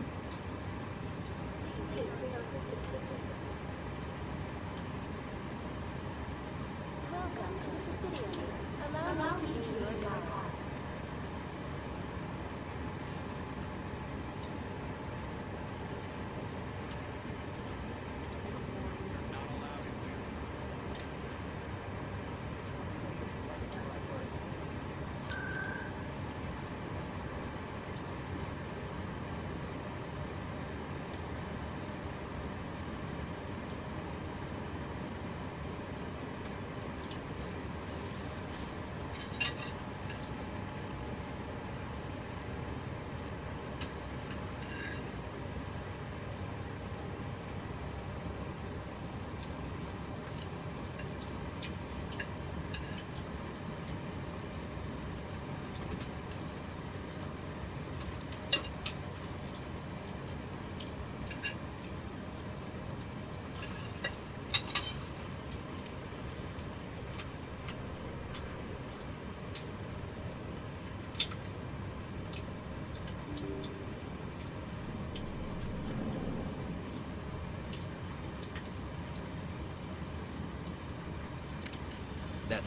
Welcome to the Presidio. Allow me to be your guide.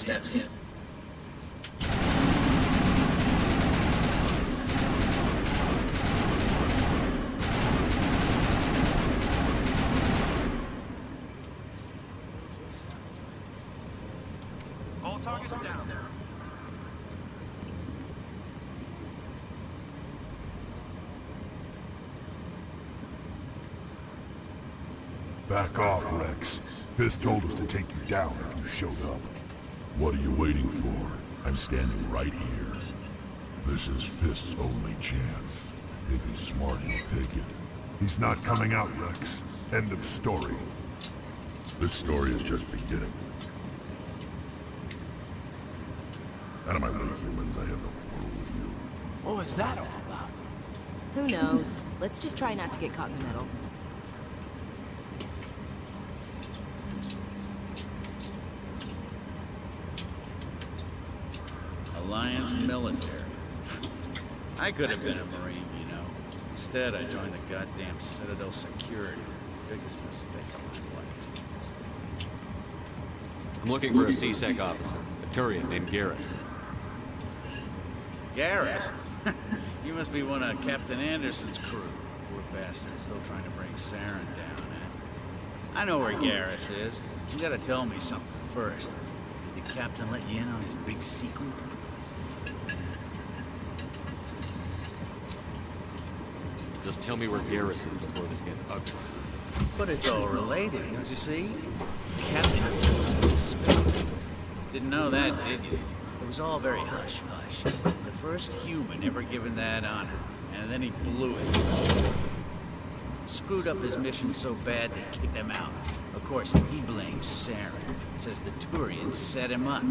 That's him. All targets down. Back off, Rex. Fist told us to take you down if you showed up. What are you waiting for? I'm standing right here. This is Fist's only chance. If he's smart, he'll take it. He's not coming out, Rex. End of story. This story is just beginning. Out of my way, humans. I have no quarrel with you. What was that all about? Who knows? Let's just try not to get caught in the middle. Alliance military. I could have been a Marine, you know. Instead, I joined the goddamn Citadel security. Biggest mistake of my life. I'm looking for a C-Sec officer, a Turian named Garrus. Garrus? You must be one of Captain Anderson's crew. Poor bastard, still trying to bring Saren down, eh? I know where Garrus is. You gotta tell me something first. Did the captain let you in on his big secret? Just tell me where Garrus is before this gets ugly. But it's all related, don't you see? The captain was a inspector. Didn't know that, did you? It was all very hush-hush. The first human ever given that honor, and then he blew it. Screwed up his mission so bad they kicked him out. Of course, he blames Saren. Says the Turians set him up.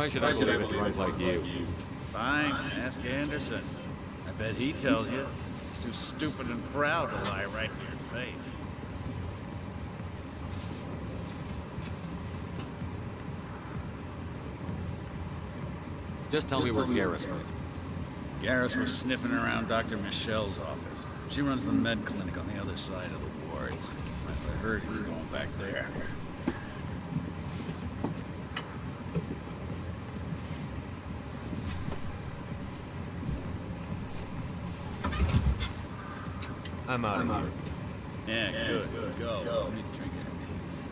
Why should I believe a drunk like you? Fine, ask Anderson. I bet he tells you. He's too stupid and proud to lie right to your face. Just tell me where Garrus was. Garrus was sniffing around Dr. Michelle's office. She runs the med clinic on the other side of the wards. Last I heard, he was going back there. I'm out of here. Yeah, good. Go. Let me drink it in peace.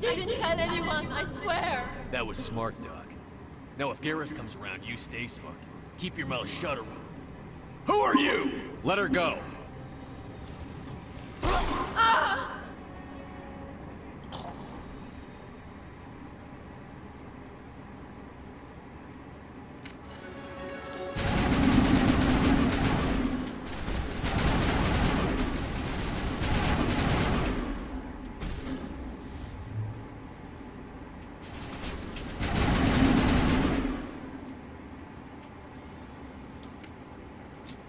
didn't tell anyone, I swear. That was smart, Doc. Now if Garrus comes around, you stay smart. Keep your mouth shut or... Who are you? Let her go. Ah!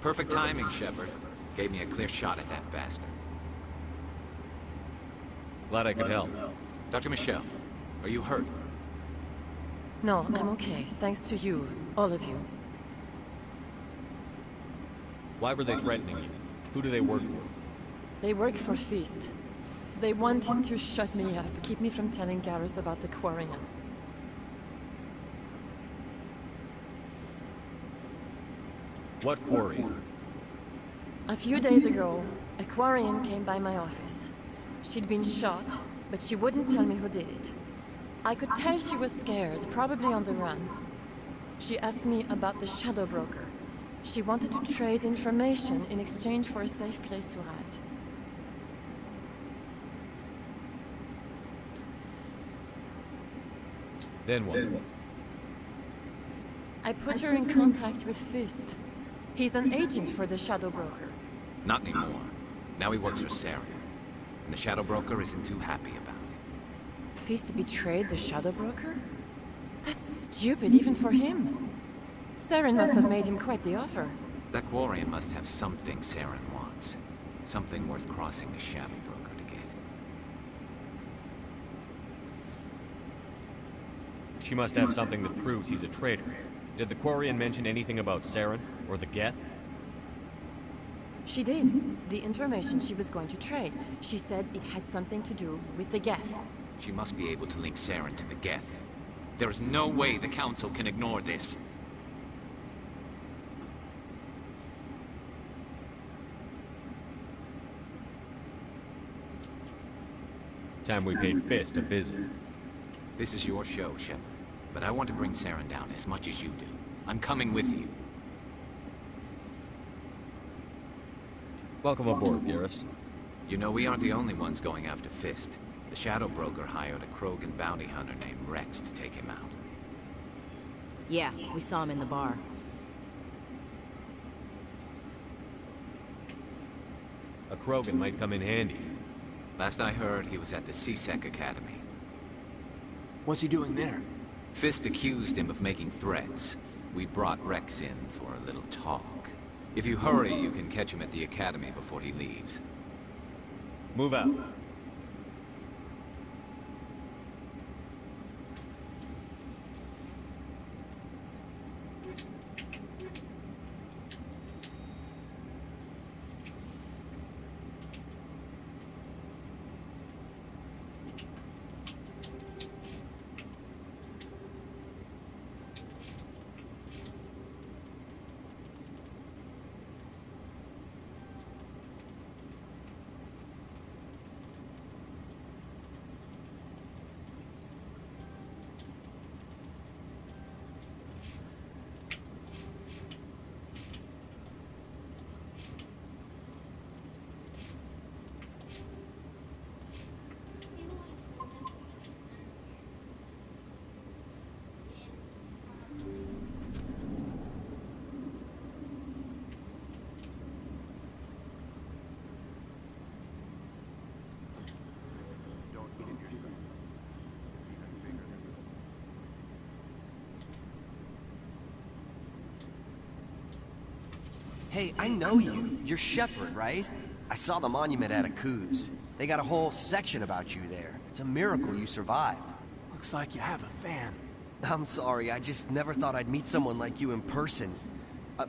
Perfect timing, Shepard. Gave me a clear shot at that bastard. Glad I could help. Dr. Michelle, are you hurt? No, I'm okay. Thanks to you. All of you. Why were they threatening you? Who do they work for? They work for Feast. They wanted to shut me up, keep me from telling Garrus about the Quarian. What quarry? A few days ago, a Quarian came by my office. She'd been shot, but she wouldn't tell me who did it. I could tell she was scared, probably on the run. She asked me about the Shadow Broker. She wanted to trade information in exchange for a safe place to hide. Then what? I put her in contact with Fist. He's an agent for the Shadow Broker. Not anymore. Now he works for Saren. And the Shadow Broker isn't too happy about it. Fist betrayed the Shadow Broker? That's stupid, even for him. Saren must have made him quite the offer. That Quarian must have something Saren wants. Something worth crossing the Shadow Broker to get. She must have something that proves he's a traitor. Did the Quarian mention anything about Saren or the Geth? She did. The information she was going to trade. She said it had something to do with the Geth. She must be able to link Saren to the Geth. There is no way the Council can ignore this. Time we paid Fist a visit. This is your show, Shepard. But I want to bring Saren down as much as you do. I'm coming with you. Welcome aboard, Garrus. You know, we aren't the only ones going after Fist. The Shadow Broker hired a Krogan bounty hunter named Rex to take him out. Yeah, we saw him in the bar. A Krogan might come in handy. Last I heard, he was at the CSEC Academy. What's he doing there? Fist accused him of making threats. We brought Rex in for a little talk. If you hurry, you can catch him at the Academy before he leaves. Move out. Hey, I know you. You're Shepard, right? I saw the monument at Akuz. They got a whole section about you there. It's a miracle you survived. Looks like you have a fan. I'm sorry, I just never thought I'd meet someone like you in person.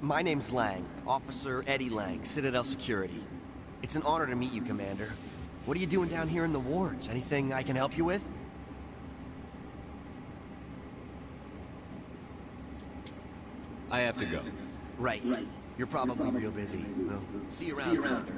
My name's Lang, Officer Eddie Lang, Citadel Security. It's an honor to meet you, Commander. What are you doing down here in the wards? Anything I can help you with? I have to go. Right. You're probably real busy. Well, see you around, Commander.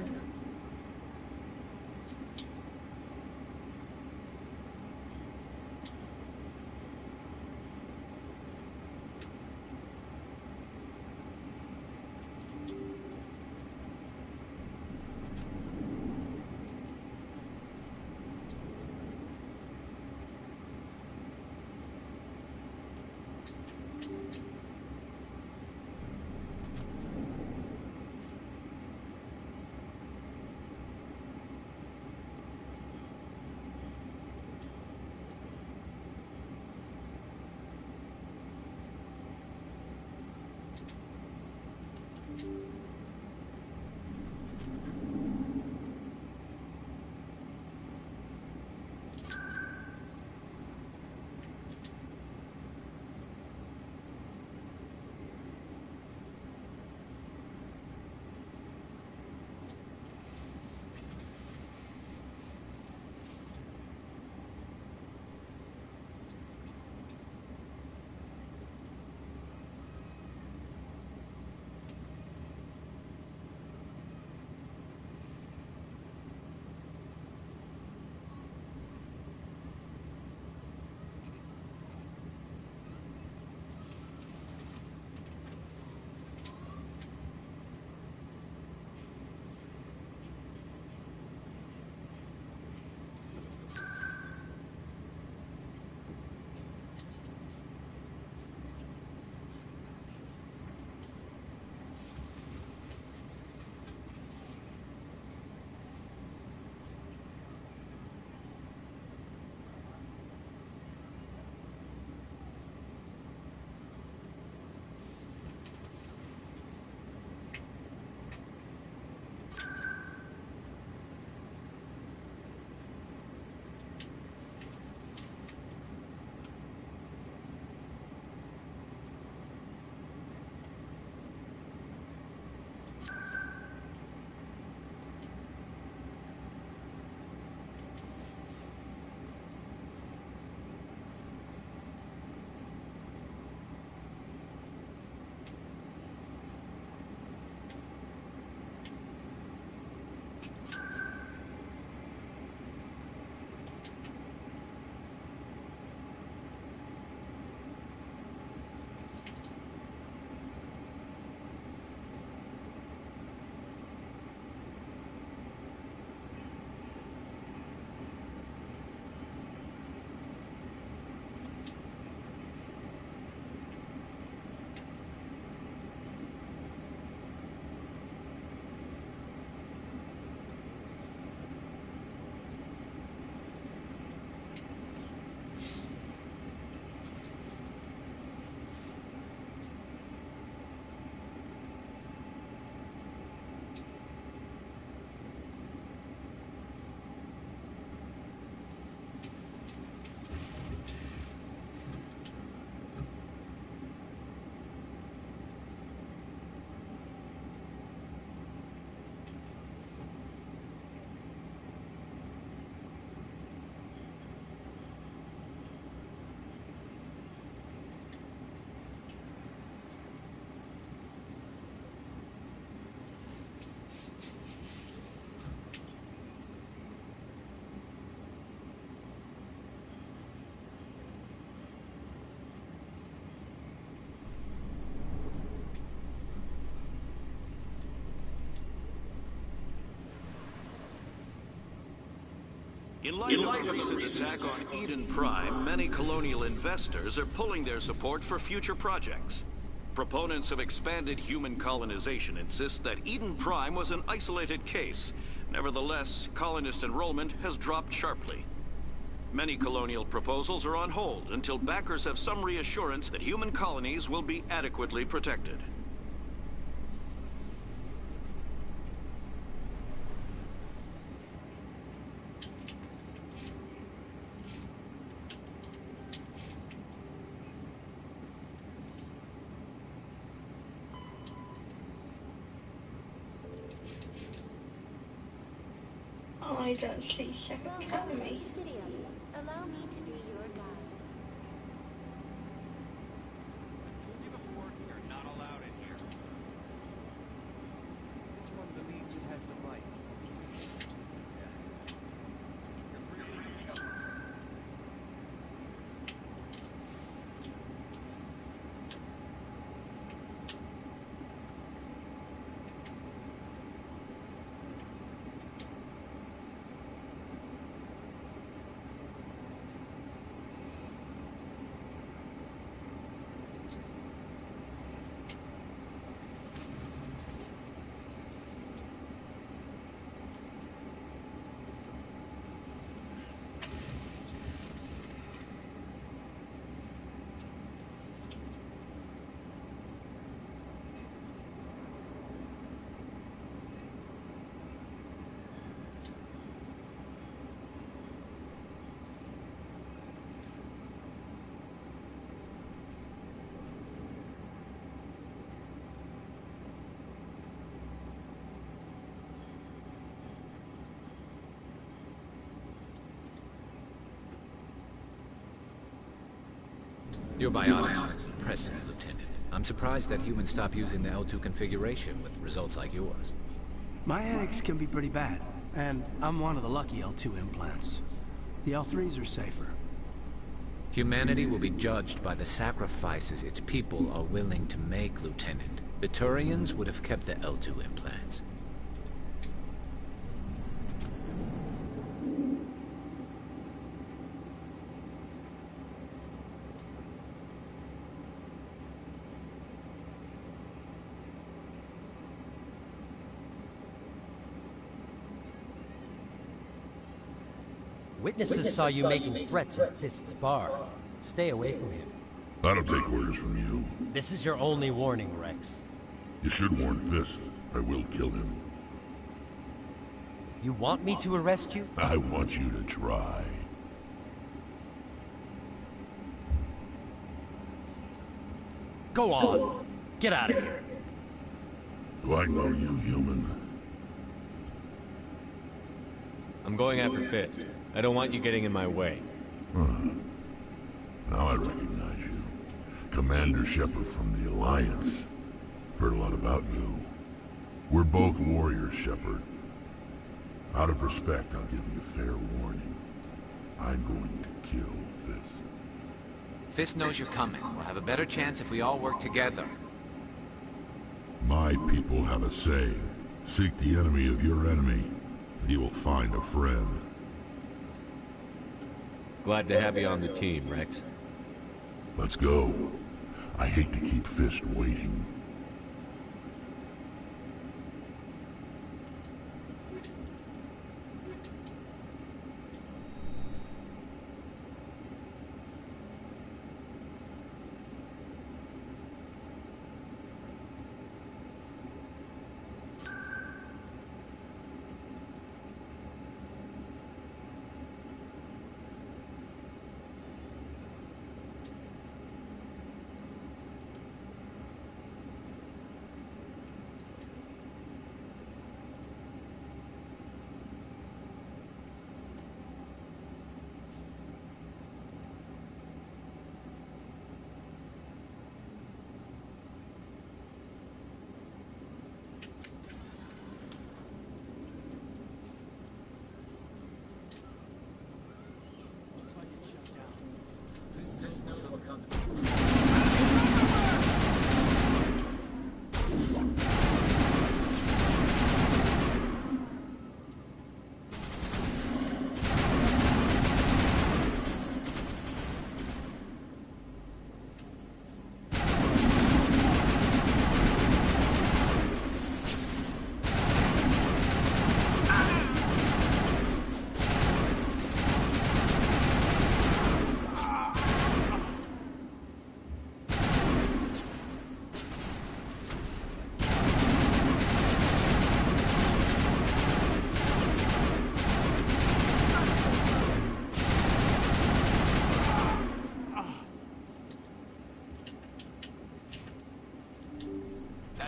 In light of the recent attack on Eden Prime, many colonial investors are pulling their support for future projects. Proponents of expanded human colonization insist that Eden Prime was an isolated case. Nevertheless, colonist enrollment has dropped sharply. Many colonial proposals are on hold until backers have some reassurance that human colonies will be adequately protected. I don't see Second Academy. Allow me to be your guide. I told you before, you're not allowed in here. This one believes it has the right. You're creating trouble. Your biotics are impressive, Lieutenant. I'm surprised that humans stopped using the L2 configuration with results like yours. My headaches can be pretty bad, and I'm one of the lucky L2 implants. The L3s are safer. Humanity will be judged by the sacrifices its people are willing to make, Lieutenant. The Turians would have kept the L2 implants. Witnesses saw you making threats in Fist's bar. Stay away from him. I don't take orders from you. This is your only warning, Rex. You should warn Fist. I will kill him. You want me to arrest you? I want you to try. Go on. Get out of here. Do I know you, human? I'm going after Fist. I don't want you getting in my way. Huh. Now I recognize you. Commander Shepard from the Alliance. Heard a lot about you. We're both warriors, Shepard. Out of respect, I'll give you fair warning. I'm going to kill Fist. Fist knows you're coming. We'll have a better chance if we all work together. My people have a say. Seek the enemy of your enemy, and you will find a friend. Glad to have you on the team, Rex. Let's go. I hate to keep Fist waiting.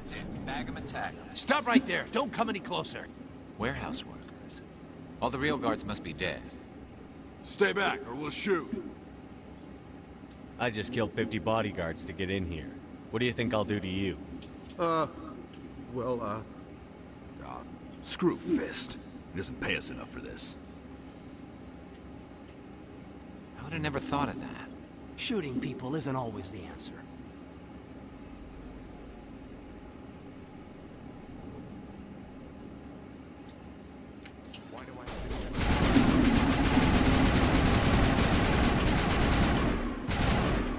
That's it. Bag 'em and tag 'em. Stop right there. Don't come any closer. Warehouse workers. All the real guards must be dead. Stay back, or we'll shoot. I just killed 50 bodyguards to get in here. What do you think I'll do to you? Screw Fist. He doesn't pay us enough for this. I would have never thought of that. Shooting people isn't always the answer.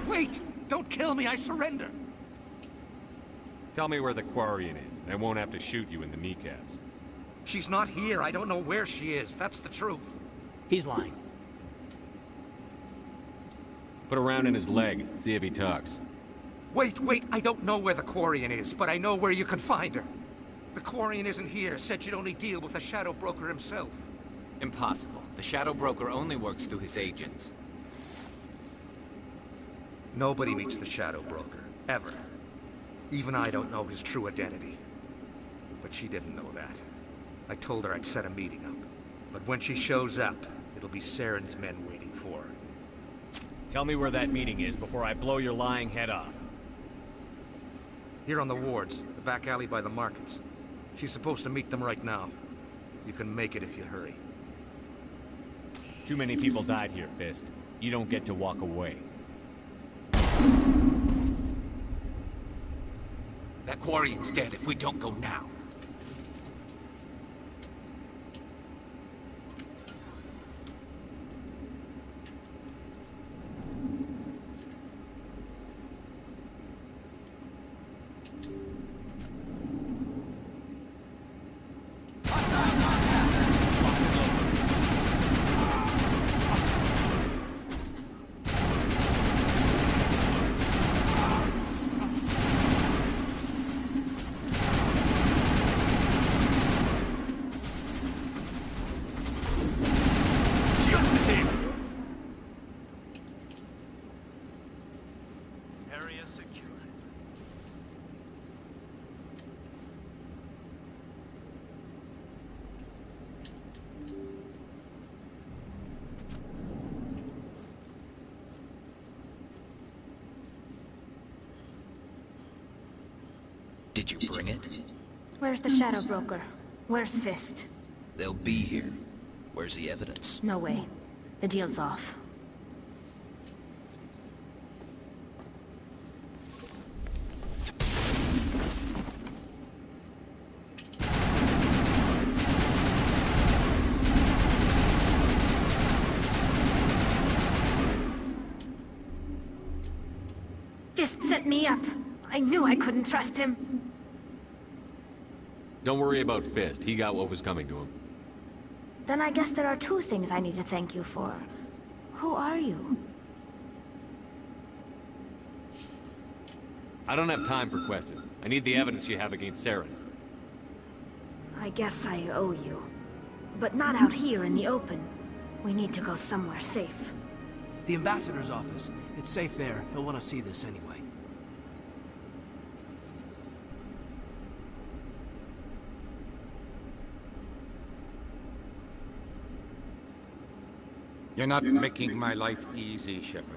Wait! Don't kill me, I surrender! Tell me where the Quarian is, and I won't have to shoot you in the kneecaps. She's not here. I don't know where she is. That's the truth. He's lying. Put a round in his leg, see if he talks. Wait, I don't know where the Quarian is, but I know where you can find her. The Quarian isn't here. Said she'd only deal with the Shadow Broker himself. Impossible. The Shadow Broker only works through his agents. Nobody meets the Shadow Broker. Ever. Even I don't know his true identity. But she didn't know that. I told her I'd set a meeting up. But when she shows up, it'll be Saren's men waiting for her. Tell me where that meeting is before I blow your lying head off. Here on the wards, the back alley by the markets. She's supposed to meet them right now. You can make it if you hurry. Too many people died here, Fist. You don't get to walk away. That Quarian's dead if we don't go now. Area secure. Did you bring it? Where's the Shadow Broker? Where's Fist? They'll be here. Where's the evidence? No way. The deal's off. Fist set me up. I knew I couldn't trust him. Don't worry about Fist. He got what was coming to him. Then I guess there are two things I need to thank you for. Who are you? I don't have time for questions. I need the evidence you have against Saren. I guess I owe you. But not out here in the open. We need to go somewhere safe. The ambassador's office. It's safe there. He'll want to see this anyway. You're not making my life easy, Shepard.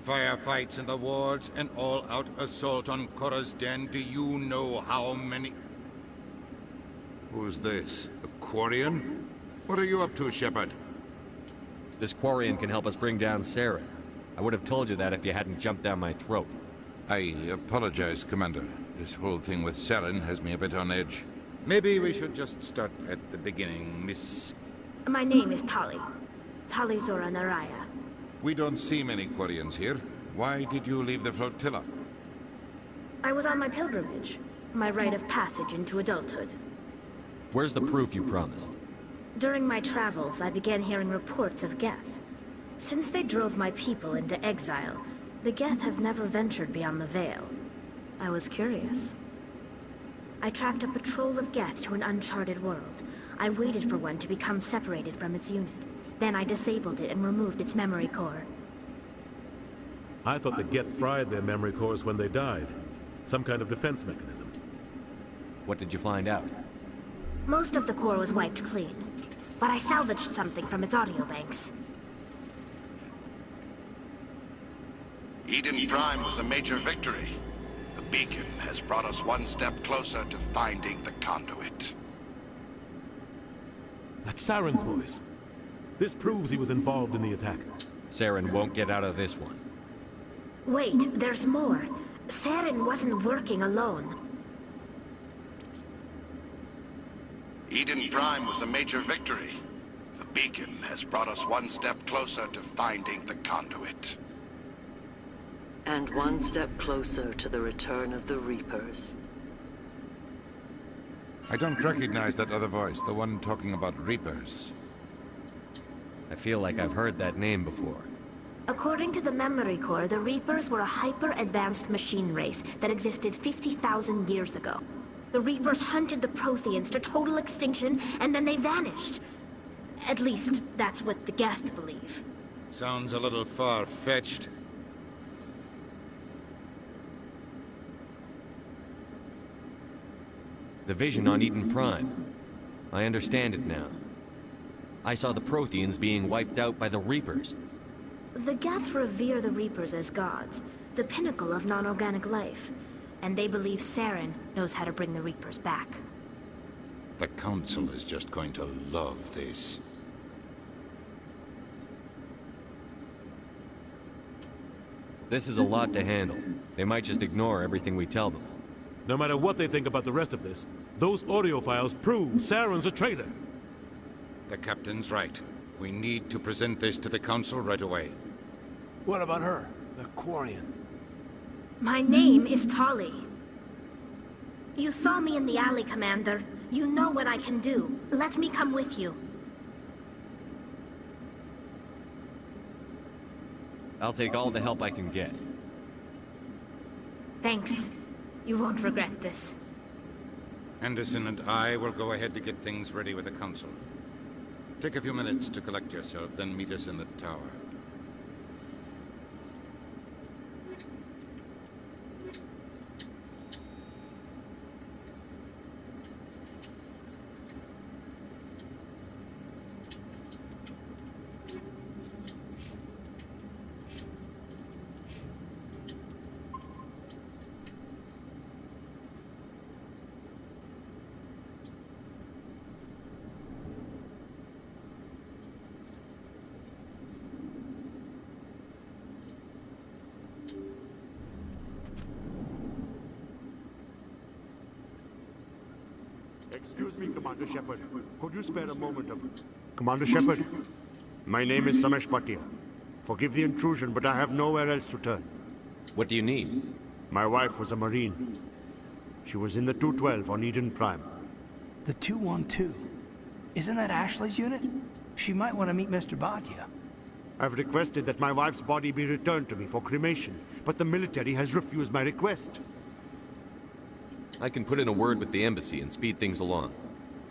Firefights in the wards, an all-out assault on Korra's den. Do you know how many... Who's this? The Quarian? What are you up to, Shepard? This Quarian can help us bring down Saren. I would have told you that if you hadn't jumped down my throat. I apologize, Commander. This whole thing with Saren has me a bit on edge. Maybe we should just start at the beginning, Miss... My name is Tali. Tali Zora Naraya. We don't see many Quarians here. Why did you leave the flotilla? I was on my pilgrimage. My rite of passage into adulthood. Where's the proof you promised? During my travels, I began hearing reports of Geth. Since they drove my people into exile, the Geth have never ventured beyond the Veil. I was curious. I tracked a patrol of Geth to an uncharted world. I waited for one to become separated from its unit. Then I disabled it and removed its memory core. I thought the Geth fried their memory cores when they died. Some kind of defense mechanism. What did you find out? Most of the core was wiped clean, but I salvaged something from its audio banks. Eden Prime was a major victory. The beacon has brought us one step closer to finding the conduit. That's Saren's voice. This proves he was involved in the attack. Saren won't get out of this one. Wait, there's more. Saren wasn't working alone. Eden Prime was a major victory. The beacon has brought us one step closer to finding the conduit. And one step closer to the return of the Reapers. I don't recognize that other voice, the one talking about Reapers. I feel like I've heard that name before. According to the memory core, the Reapers were a hyper-advanced machine race that existed 50,000 years ago. The Reapers hunted the Protheans to total extinction, and then they vanished. At least, that's what the Geth believe. Sounds a little far-fetched. The vision on Eden Prime. I understand it now. I saw the Protheans being wiped out by the Reapers. The Geth revere the Reapers as gods, the pinnacle of non-organic life. And they believe Saren knows how to bring the Reapers back. The Council is just going to love this. This is a lot to handle. They might just ignore everything we tell them. No matter what they think about the rest of this, those audio files prove Saren's a traitor. The Captain's right. We need to present this to the Council right away. What about her, the Quarian? My name is Tolly. You saw me in the alley, Commander. You know what I can do. Let me come with you. I'll take all the help I can get. Thanks. You won't regret this. Anderson and I will go ahead to get things ready with the Council. Take a few minutes to collect yourself, then meet us in the tower. Excuse me, Commander Shepard. Could you spare a moment of... Commander Shepard, my name is Samesh Bhatia. Forgive the intrusion, but I have nowhere else to turn. What do you need? My wife was a Marine. She was in the 212 on Eden Prime. The 212? Isn't that Ashley's unit? She might want to meet Mr. Bhatia. I've requested that my wife's body be returned to me for cremation, but the military has refused my request. I can put in a word with the embassy and speed things along.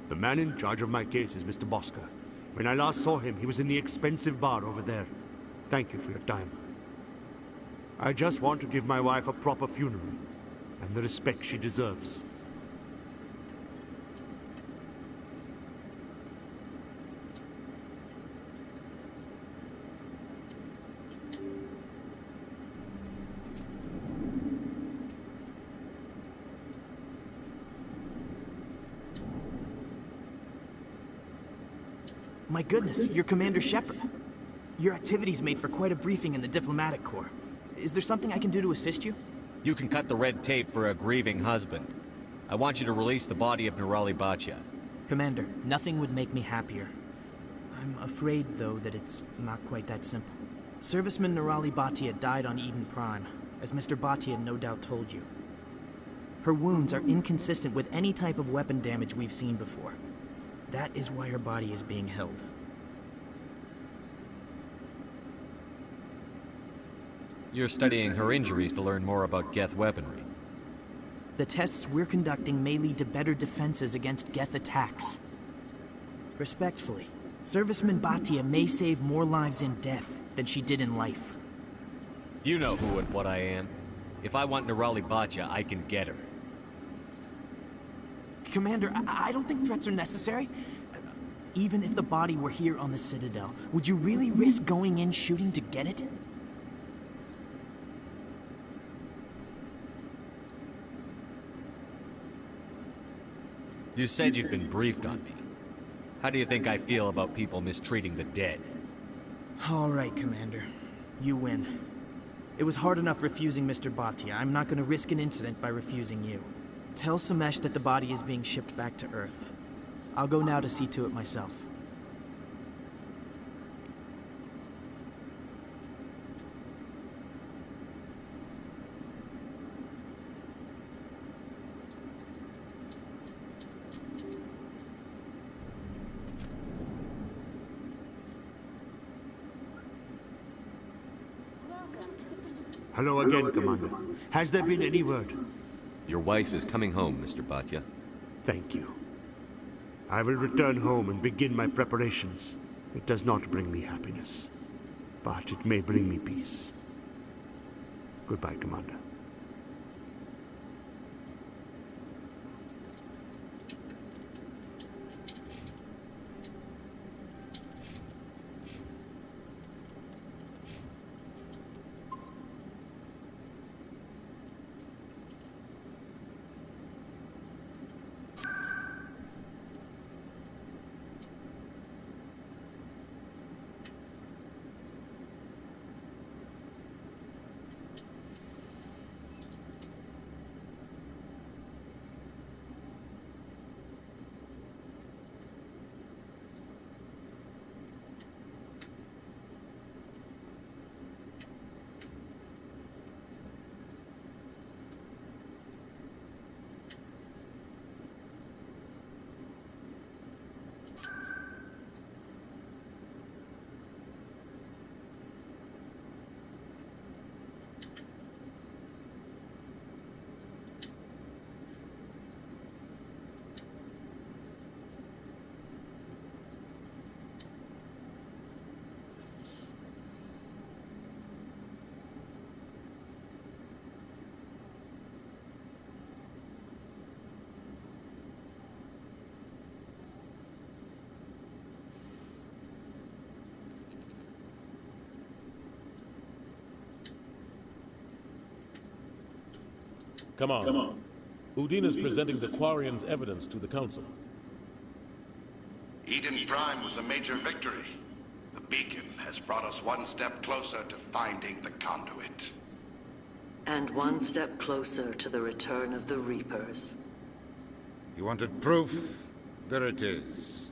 The man in charge of my case is Mr. Bosker. When I last saw him, he was in the expensive bar over there. Thank you for your time. I just want to give my wife a proper funeral, and the respect she deserves. My goodness, you're Commander Shepard. Your activities made for quite a briefing in the diplomatic corps. Is there something I can do to assist you? You can cut the red tape for a grieving husband. I want you to release the body of Nirali Bhatia. Commander, nothing would make me happier. I'm afraid, though, that it's not quite that simple. Serviceman Nirali Bhatia died on Eden Prime, as Mr. Bhatia no doubt told you. Her wounds are inconsistent with any type of weapon damage we've seen before. That is why her body is being held. You're studying her injuries to learn more about Geth weaponry. The tests we're conducting may lead to better defenses against Geth attacks. Respectfully, Serviceman Bhatia may save more lives in death than she did in life. You know who and what I am. If I want Nirali Bhatia, I can get her. Commander, I don't think threats are necessary. Even if the body were here on the Citadel, would you really risk going in shooting to get it? You said you'd been briefed on me. How do you think I feel about people mistreating the dead? All right, Commander. You win. It was hard enough refusing Mr. Bhatia. I'm not going to risk an incident by refusing you. Tell Samesh that the body is being shipped back to Earth. I'll go now to see to it myself. Hello again, Commander. Has there been any word? Your wife is coming home, Mr. Bhatia. Thank you. I will return home and begin my preparations. It does not bring me happiness, but it may bring me peace. Goodbye, Commander. Come on. Udina's presenting the Quarians' evidence to the Council. Eden Prime was a major victory. The beacon has brought us one step closer to finding the conduit. And one step closer to the return of the Reapers. You wanted proof? There it is.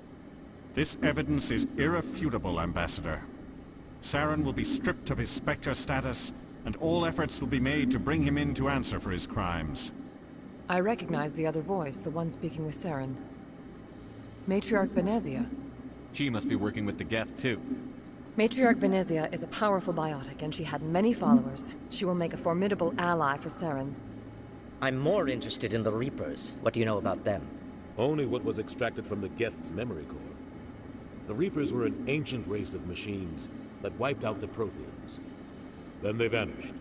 This evidence is irrefutable, Ambassador. Saren will be stripped of his Spectre status, and all efforts will be made to bring him in to answer for his crimes. I recognize the other voice, the one speaking with Saren. Matriarch Benezia. She must be working with the Geth, too. Matriarch Benezia is a powerful biotic, and she had many followers. She will make a formidable ally for Saren. I'm more interested in the Reapers. What do you know about them? Only what was extracted from the Geth's memory core. The Reapers were an ancient race of machines that wiped out the Protheans. Then they vanished.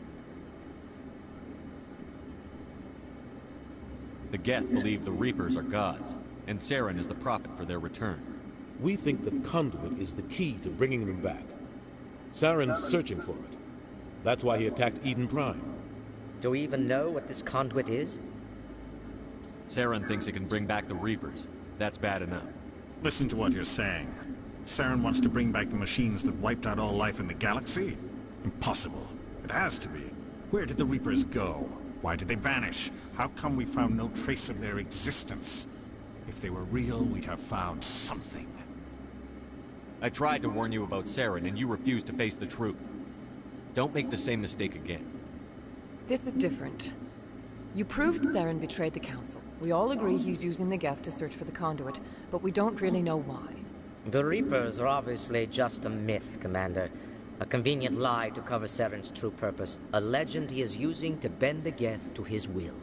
The Geth believe the Reapers are gods, and Saren is the prophet for their return. We think the conduit is the key to bringing them back. Saren's searching for it. That's why he attacked Eden Prime. Do we even know what this conduit is? Saren thinks it can bring back the Reapers. That's bad enough. Listen to what you're saying. Saren wants to bring back the machines that wiped out all life in the galaxy? Impossible. It has to be. Where did the Reapers go? Why did they vanish? How come we found no trace of their existence? If they were real, we'd have found something. I tried to warn you about Saren, and you refused to face the truth. Don't make the same mistake again. This is different. You proved Saren betrayed the Council. We all agree he's using the Geth to search for the conduit, but we don't really know why. The Reapers are obviously just a myth, Commander. A convenient lie to cover Saren's true purpose. A legend he is using to bend the Geth to his will.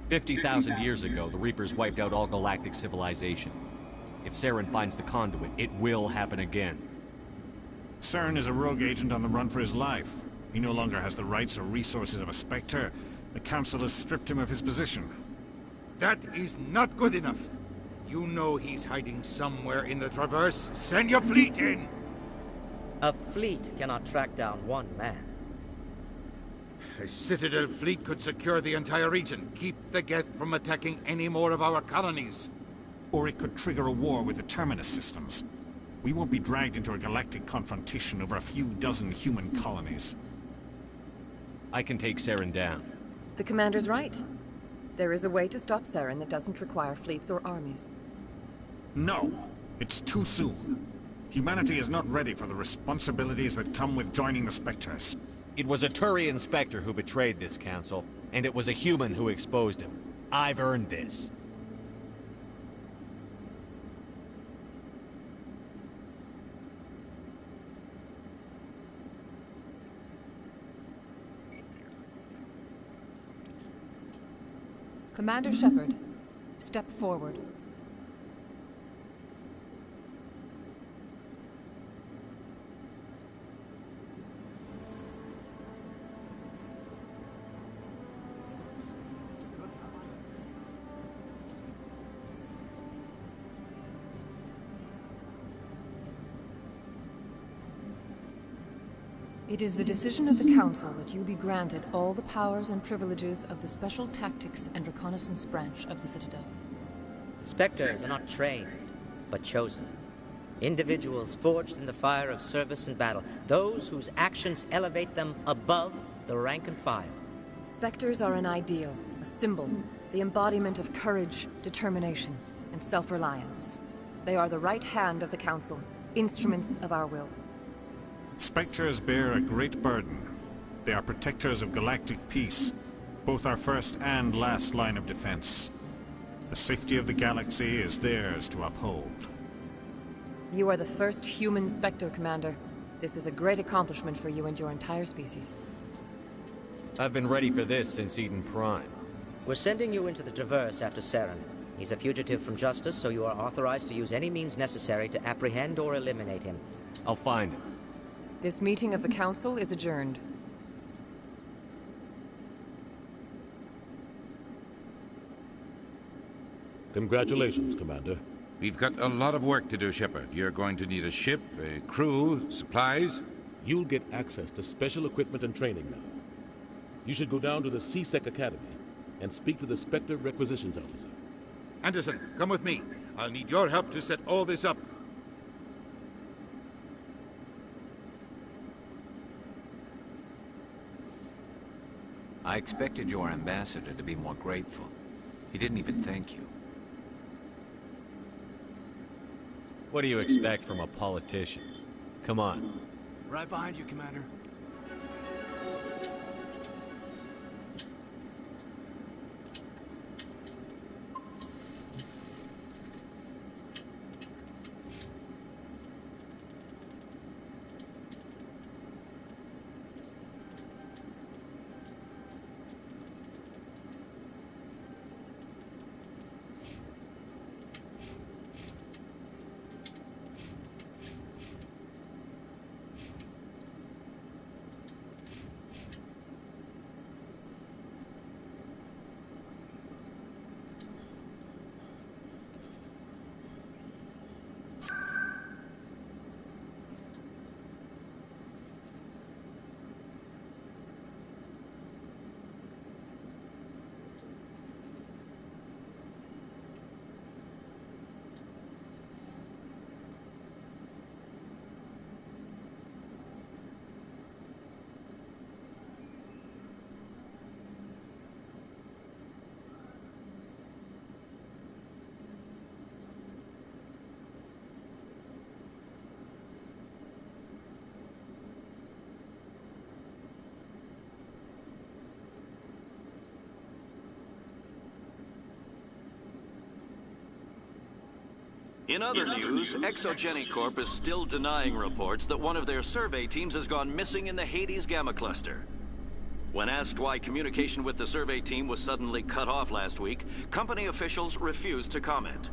50,000 years ago, the Reapers wiped out all galactic civilization. If Saren finds the conduit, it will happen again. Saren is a rogue agent on the run for his life. He no longer has the rights or resources of a Spectre. The Council has stripped him of his position. That is not good enough. You know he's hiding somewhere in the Traverse. Send your fleet in! A fleet cannot track down one man. A Citadel fleet could secure the entire region, keep the Geth from attacking any more of our colonies. Or it could trigger a war with the Terminus systems. We won't be dragged into a galactic confrontation over a few dozen human colonies. I can take Saren down. The commander's right. There is a way to stop Saren that doesn't require fleets or armies. No! It's too soon. Humanity is not ready for the responsibilities that come with joining the Spectres. It was a Turian Spectre who betrayed this council, and it was a human who exposed him. I've earned this. Commander Shepard, step forward. It is the decision of the Council that you be granted all the powers and privileges of the Special Tactics and Reconnaissance Branch of the Citadel. Spectres are not trained, but chosen. Individuals forged in the fire of service and battle. Those whose actions elevate them above the rank and file. Spectres are an ideal, a symbol, the embodiment of courage, determination, and self-reliance. They are the right hand of the Council, instruments of our will. Spectres bear a great burden. They are protectors of galactic peace, both our first and last line of defense. The safety of the galaxy is theirs to uphold. You are the first human Spectre, Commander. This is a great accomplishment for you and your entire species. I've been ready for this since Eden Prime. We're sending you into the Traverse after Saren. He's a fugitive from justice, so you are authorized to use any means necessary to apprehend or eliminate him. I'll find him. This meeting of the Council is adjourned. Congratulations, Commander. We've got a lot of work to do, Shepard. You're going to need a ship, a crew, supplies. You'll get access to special equipment and training now. You should go down to the C-Sec Academy and speak to the Spectre Requisitions Officer. Anderson, come with me. I'll need your help to set all this up. I expected your ambassador to be more grateful. He didn't even thank you. What do you expect from a politician? Come on. Right behind you, Commander. In other news, Exogeny Corp is still denying reports that one of their survey teams has gone missing in the Hades Gamma Cluster. When asked why communication with the survey team was suddenly cut off last week, company officials refused to comment.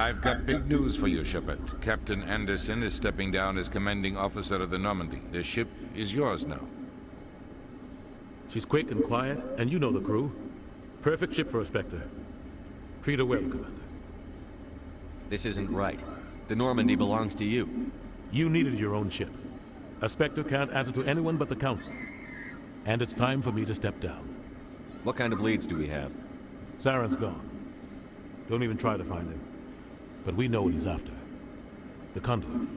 I've got big news for you, Shepard. Captain Anderson is stepping down as commanding officer of the Normandy. The ship is yours now. She's quick and quiet, and you know the crew. Perfect ship for a Spectre. Treat her well, Commander. This isn't right. The Normandy belongs to you. You needed your own ship. A Spectre can't answer to anyone but the Council. And it's time for me to step down. What kind of leads do we have? Saren's gone. Don't even try to find him. But we know what he's after. The conduit.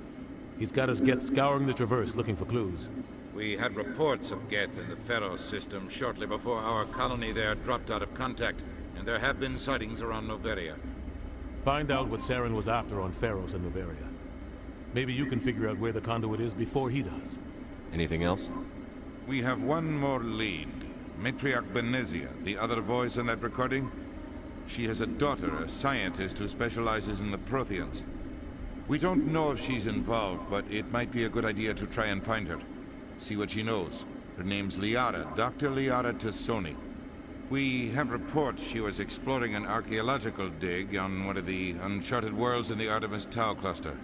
He's got his Geth scouring the Traverse looking for clues. We had reports of Geth in the Pharaoh system shortly before our colony there dropped out of contact, and there have been sightings around Noveria. Find out what Saren was after on Pharaohs and Noveria. Maybe you can figure out where the conduit is before he does. Anything else? We have one more lead. Matriarch Benezia, the other voice in that recording. She has a daughter, a scientist who specializes in the Protheans. We don't know if she's involved, but it might be a good idea to try and find her. See what she knows. Her name's Liara, Dr. Liara Tassoni. We have reports she was exploring an archaeological dig on one of the uncharted worlds in the Artemis Tau cluster.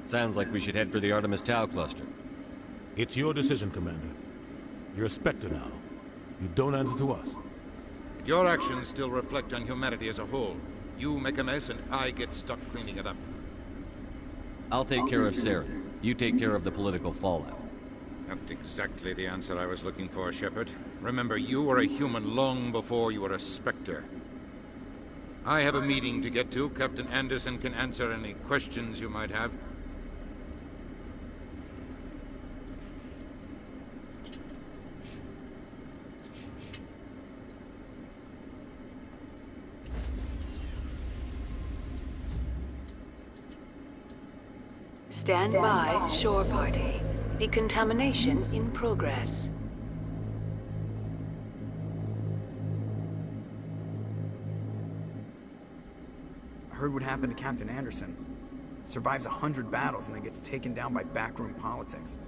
Sounds like we should head for the Artemis Tau cluster. It's your decision, Commander. You're a Spectre now. You don't answer to us. Your actions still reflect on humanity as a whole. You make a mess and I get stuck cleaning it up. I'll take care of Saren. You take care of the political fallout. Not exactly the answer I was looking for, Shepard. Remember, you were a human long before you were a Spectre. I have a meeting to get to. Captain Anderson can answer any questions you might have. Stand by, shore party. Decontamination in progress. I heard what happened to Captain Anderson. Survives 100 battles and then gets taken down by backroom politics.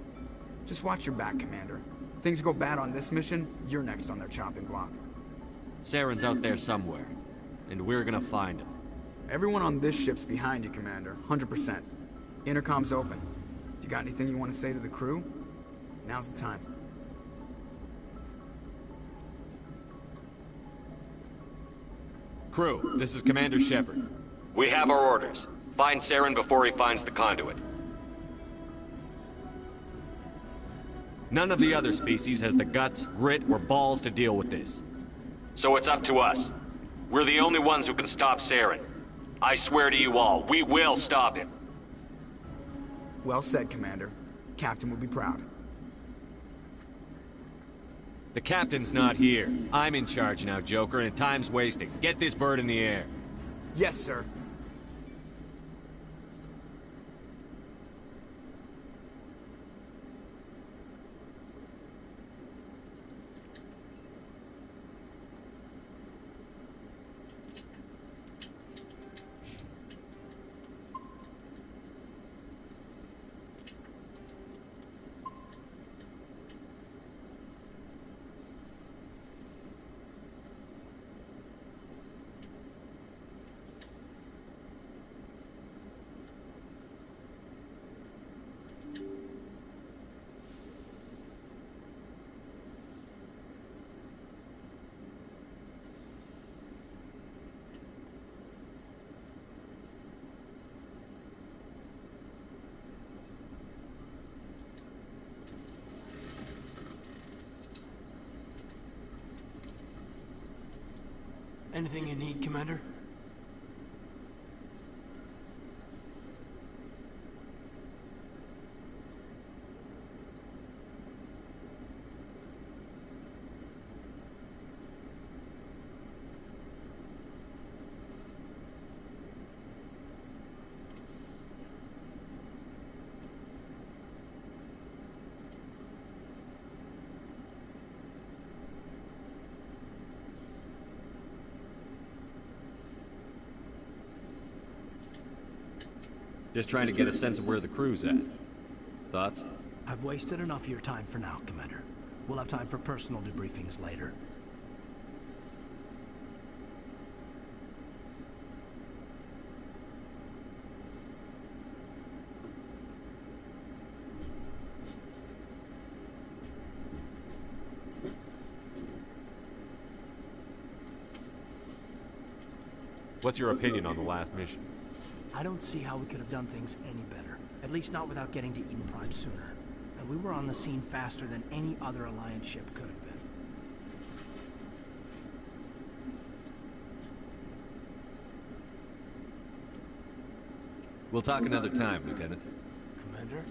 Just watch your back, Commander. Things go bad on this mission, you're next on their chopping block. Saren's out there somewhere, and we're gonna find him. Everyone on this ship's behind you, Commander. 100%. Intercom's open. You got anything you want to say to the crew? Now's the time. Crew, this is Commander Shepard. We have our orders. Find Saren before he finds the conduit. None of the other species has the guts, grit, or balls to deal with this. So it's up to us. We're the only ones who can stop Saren. I swear to you all, we will stop him. Well said, Commander. Captain will be proud. The captain's not here. I'm in charge now, Joker, and time's wasting. Get this bird in the air. Yes, sir. Anything you need, Commander? Just trying to get a sense of where the crew's at. Thoughts? I've wasted enough of your time for now, Commander. We'll have time for personal debriefings later. What's your opinion on the last mission? I don't see how we could have done things any better. At least not without getting to Eden Prime sooner. And we were on the scene faster than any other Alliance ship could have been. We'll talk another time, Lieutenant. Commander?